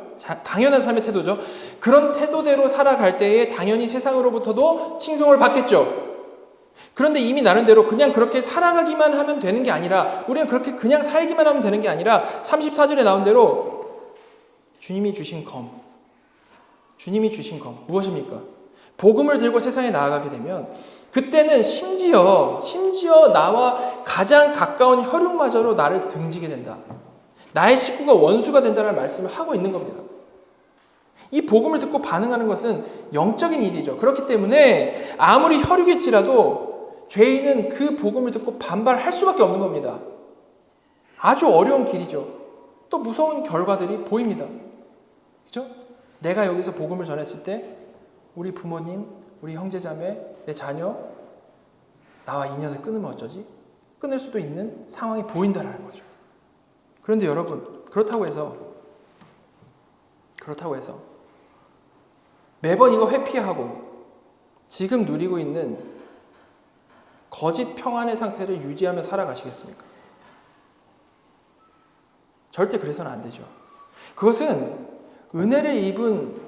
당연한 삶의 태도죠. 그런 태도대로 살아갈 때에 당연히 세상으로부터도 칭송을 받겠죠. 그런데 이미 나름대로 그냥 그렇게 살아가기만 하면 되는 게 아니라, 우리는 그렇게 그냥 살기만 하면 되는 게 아니라 34절에 나온 대로 주님이 주신 검 무엇입니까? 복음을 들고 세상에 나아가게 되면 그때는 심지어 나와 가장 가까운 혈육마저로 나를 등지게 된다. 나의 식구가 원수가 된다는 말씀을 하고 있는 겁니다. 이 복음을 듣고 반응하는 것은 영적인 일이죠. 그렇기 때문에 아무리 혈육일지라도 죄인은 그 복음을 듣고 반발할 수밖에 없는 겁니다. 아주 어려운 길이죠. 또 무서운 결과들이 보입니다. 그렇죠? 내가 여기서 복음을 전했을 때 우리 부모님, 우리 형제자매, 내 자녀, 나와 인연을 끊으면 어쩌지? 끊을 수도 있는 상황이 보인다라는 거죠. 그런데 여러분, 그렇다고 해서 매번 이거 회피하고 지금 누리고 있는 거짓 평안의 상태를 유지하며 살아가시겠습니까? 절대 그래서는 안 되죠. 그것은 은혜를 입은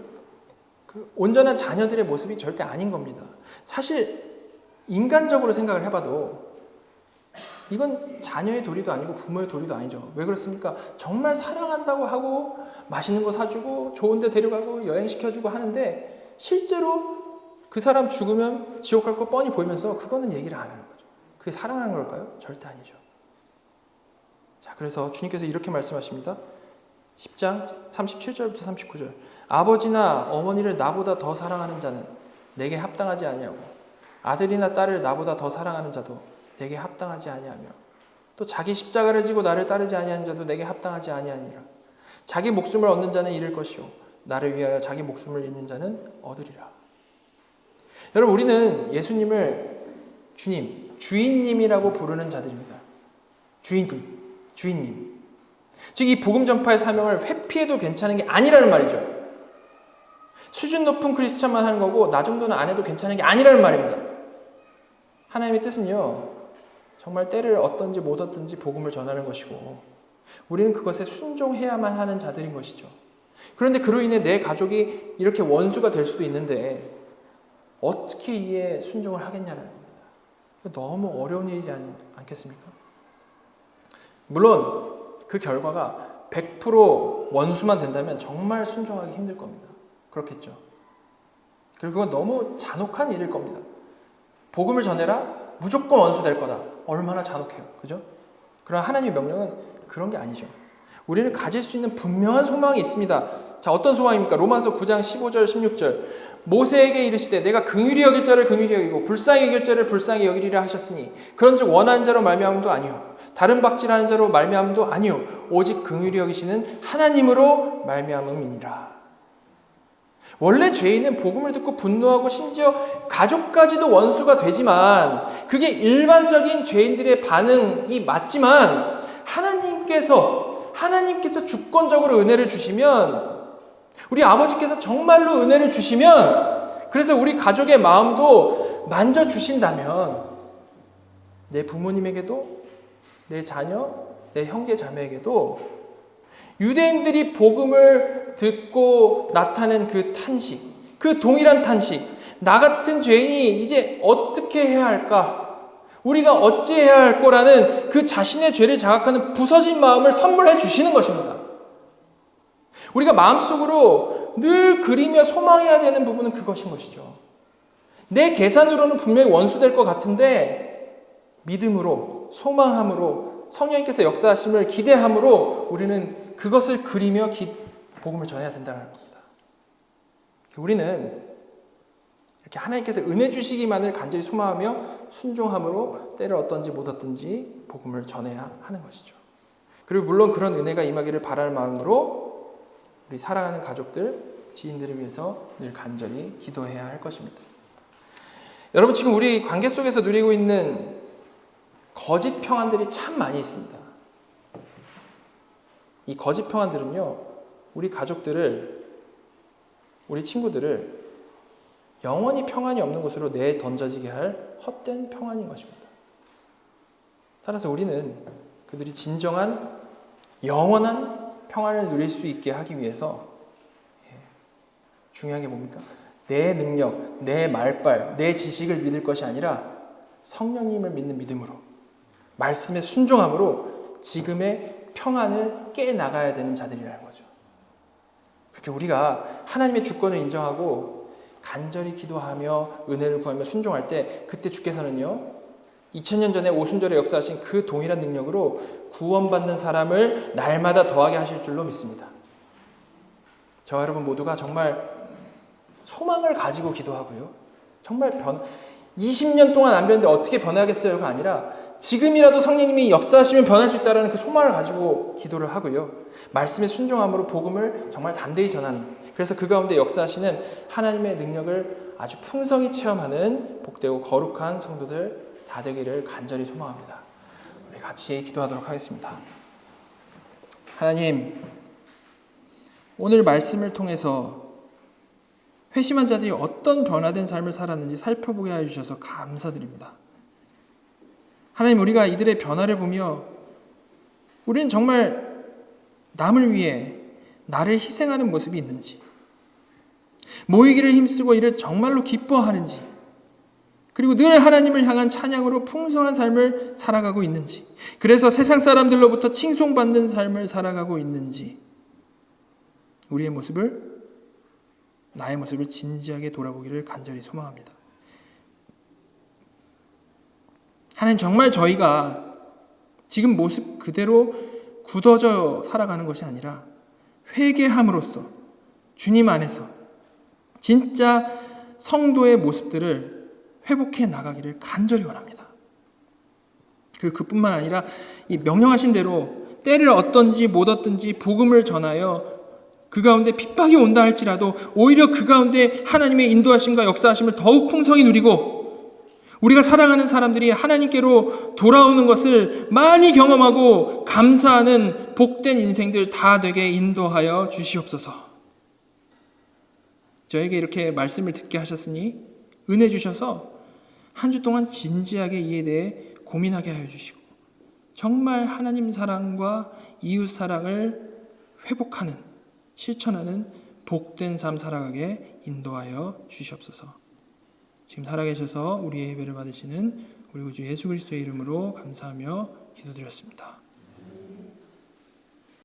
그 온전한 자녀들의 모습이 절대 아닌 겁니다. 사실 인간적으로 생각을 해봐도 이건 자녀의 도리도 아니고 부모의 도리도 아니죠. 왜 그렇습니까? 정말 사랑한다고 하고 맛있는 거 사주고 좋은 데 데려가고 여행시켜주고 하는데 실제로 그 사람 죽으면 지옥 갈 거 뻔히 보이면서 그거는 얘기를 안 하는 거죠. 그게 사랑하는 걸까요? 절대 아니죠. 자, 그래서 주님께서 이렇게 말씀하십니다. 10장 37절부터 39절. 아버지나 어머니를 나보다 더 사랑하는 자는 내게 합당하지 아니하고 아들이나 딸을 나보다 더 사랑하는 자도 내게 합당하지 아니하며 또 자기 십자가를 지고 나를 따르지 아니하는 자도 내게 합당하지 아니하니라. 자기 목숨을 얻는 자는 잃을 것이요 나를 위하여 자기 목숨을 잃는 자는 얻으리라. 여러분, 우리는 예수님을 주인님이라고 부르는 자들입니다. 주인님. 즉 이 복음 전파의 사명을 회피해도 괜찮은 게 아니라는 말이죠. 수준 높은 크리스찬만 하는 거고 나 정도는 안 해도 괜찮은 게 아니라는 말입니다. 하나님의 뜻은요, 정말 때를 얻든지 못 얻든지 복음을 전하는 것이고 우리는 그것에 순종해야만 하는 자들인 것이죠. 그런데 그로 인해 내 가족이 이렇게 원수가 될 수도 있는데 어떻게 이에 순종을 하겠냐는 겁니다. 너무 어려운 일이지 않겠습니까? 물론 그 결과가 100% 원수만 된다면 정말 순종하기 힘들 겁니다. 그렇겠죠. 그리고 그건 너무 잔혹한 일일 겁니다. 복음을 전해라? 무조건 원수 될 거다. 얼마나 잔혹해요. 그죠? 그러나 하나님의 명령은 그런 게 아니죠. 우리는 가질 수 있는 분명한 소망이 있습니다. 자, 어떤 소망입니까? 로마서 9장 15절 16절. 모세에게 이르시되 내가 긍휼히 여길 자를 긍휼히 여기고 불쌍히 여길 자를 불쌍히 여기리라 하셨으니 그런즉 원하는 자로 말미암음도 아니요 다른 박질하는 자로 말미암음도 아니요 오직 긍휼히 여기시는 하나님으로 말미암음이니라. 원래 죄인은 복음을 듣고 분노하고 심지어 가족까지도 원수가 되지만 그게 일반적인 죄인들의 반응이 맞지만 하나님께서 주권적으로 은혜를 주시면, 우리 아버지께서 정말로 은혜를 주시면, 그래서 우리 가족의 마음도 만져주신다면 내 부모님에게도 내 자녀, 내 형제 자매에게도 유대인들이 복음을 듣고 나타낸 그 탄식, 그 동일한 탄식, 나 같은 죄인이 이제 어떻게 해야 할까? 우리가 어찌해야 할 거라는 그 자신의 죄를 자각하는 부서진 마음을 선물해 주시는 것입니다. 우리가 마음속으로 늘 그리며 소망해야 되는 부분은 그것인 것이죠. 내 계산으로는 분명히 원수될 것 같은데 믿음으로, 소망함으로, 성령님께서 역사하심을 기대함으로 우리는 그것을 그리며 복음을 전해야 된다는 겁니다. 우리는 이렇게 하나님께서 은혜 주시기만을 간절히 소망하며 순종함으로 때를 얻든지 못 얻든지 복음을 전해야 하는 것이죠. 그리고 물론 그런 은혜가 임하기를 바라는 마음으로 우리 사랑하는 가족들, 지인들을 위해서 늘 간절히 기도해야 할 것입니다. 여러분, 지금 우리 관계 속에서 누리고 있는 거짓 평안들이 참 많이 있습니다. 이 거짓 평안들은요, 우리 가족들을, 우리 친구들을 영원히 평안이 없는 곳으로 내던져지게 할 헛된 평안인 것입니다. 따라서 우리는 그들이 진정한 영원한 평안을 누릴 수 있게 하기 위해서 중요한 게 뭡니까? 내 능력, 내 말빨, 내 지식을 믿을 것이 아니라 성령님을 믿는 믿음으로, 말씀에 순종함으로 지금의 평안을 깨나가야 되는 자들이라는 거죠. 그렇게 우리가 하나님의 주권을 인정하고 간절히 기도하며 은혜를 구하며 순종할 때 그때 주께서는요, 2000년 전에 오순절에 역사하신 그 동일한 능력으로 구원받는 사람을 날마다 더하게 하실 줄로 믿습니다. 저와 여러분 모두가 정말 소망을 가지고 기도하고요. 정말 20년 동안 안 변했는데 어떻게 변하겠어요가 아니라 지금이라도 성령님이 역사하시면 변할 수 있다는 그 소망을 가지고 기도를 하고요. 말씀에 순종함으로 복음을 정말 담대히 전하는, 그래서 그 가운데 역사하시는 하나님의 능력을 아주 풍성히 체험하는 복되고 거룩한 성도들 다 되기를 간절히 소망합니다. 우리 같이 기도하도록 하겠습니다. 하나님, 오늘 말씀을 통해서 회심한 자들이 어떤 변화된 삶을 살았는지 살펴보게 하여 주셔서 감사드립니다. 하나님, 우리가 이들의 변화를 보며 우리는 정말 남을 위해 나를 희생하는 모습이 있는지, 모이기를 힘쓰고 이를 정말로 기뻐하는지, 그리고 늘 하나님을 향한 찬양으로 풍성한 삶을 살아가고 있는지, 그래서 세상 사람들로부터 칭송받는 삶을 살아가고 있는지, 우리의 모습을, 나의 모습을 진지하게 돌아보기를 간절히 소망합니다. 하나님, 정말 저희가 지금 모습 그대로 굳어져 살아가는 것이 아니라 회개함으로써 주님 안에서 진짜 성도의 모습들을 회복해 나가기를 간절히 원합니다. 그리고 그뿐만 아니라 이 명령하신 대로 때를 얻든지 못 얻든지 복음을 전하여 그 가운데 핍박이 온다 할지라도 오히려 그 가운데 하나님의 인도하심과 역사하심을 더욱 풍성히 누리고 우리가 사랑하는 사람들이 하나님께로 돌아오는 것을 많이 경험하고 감사하는 복된 인생들 다 되게 인도하여 주시옵소서. 저에게 이렇게 말씀을 듣게 하셨으니 은혜 주셔서 한 주 동안 진지하게 이에 대해 고민하게 하여 주시고 정말 하나님 사랑과 이웃 사랑을 회복하는, 실천하는 복된 삶 살아가게 인도하여 주시옵소서. 지금 살아계셔서 우리의 예배를 받으시는 우리 구주 예수 그리스도의 이름으로 감사하며 기도드렸습니다.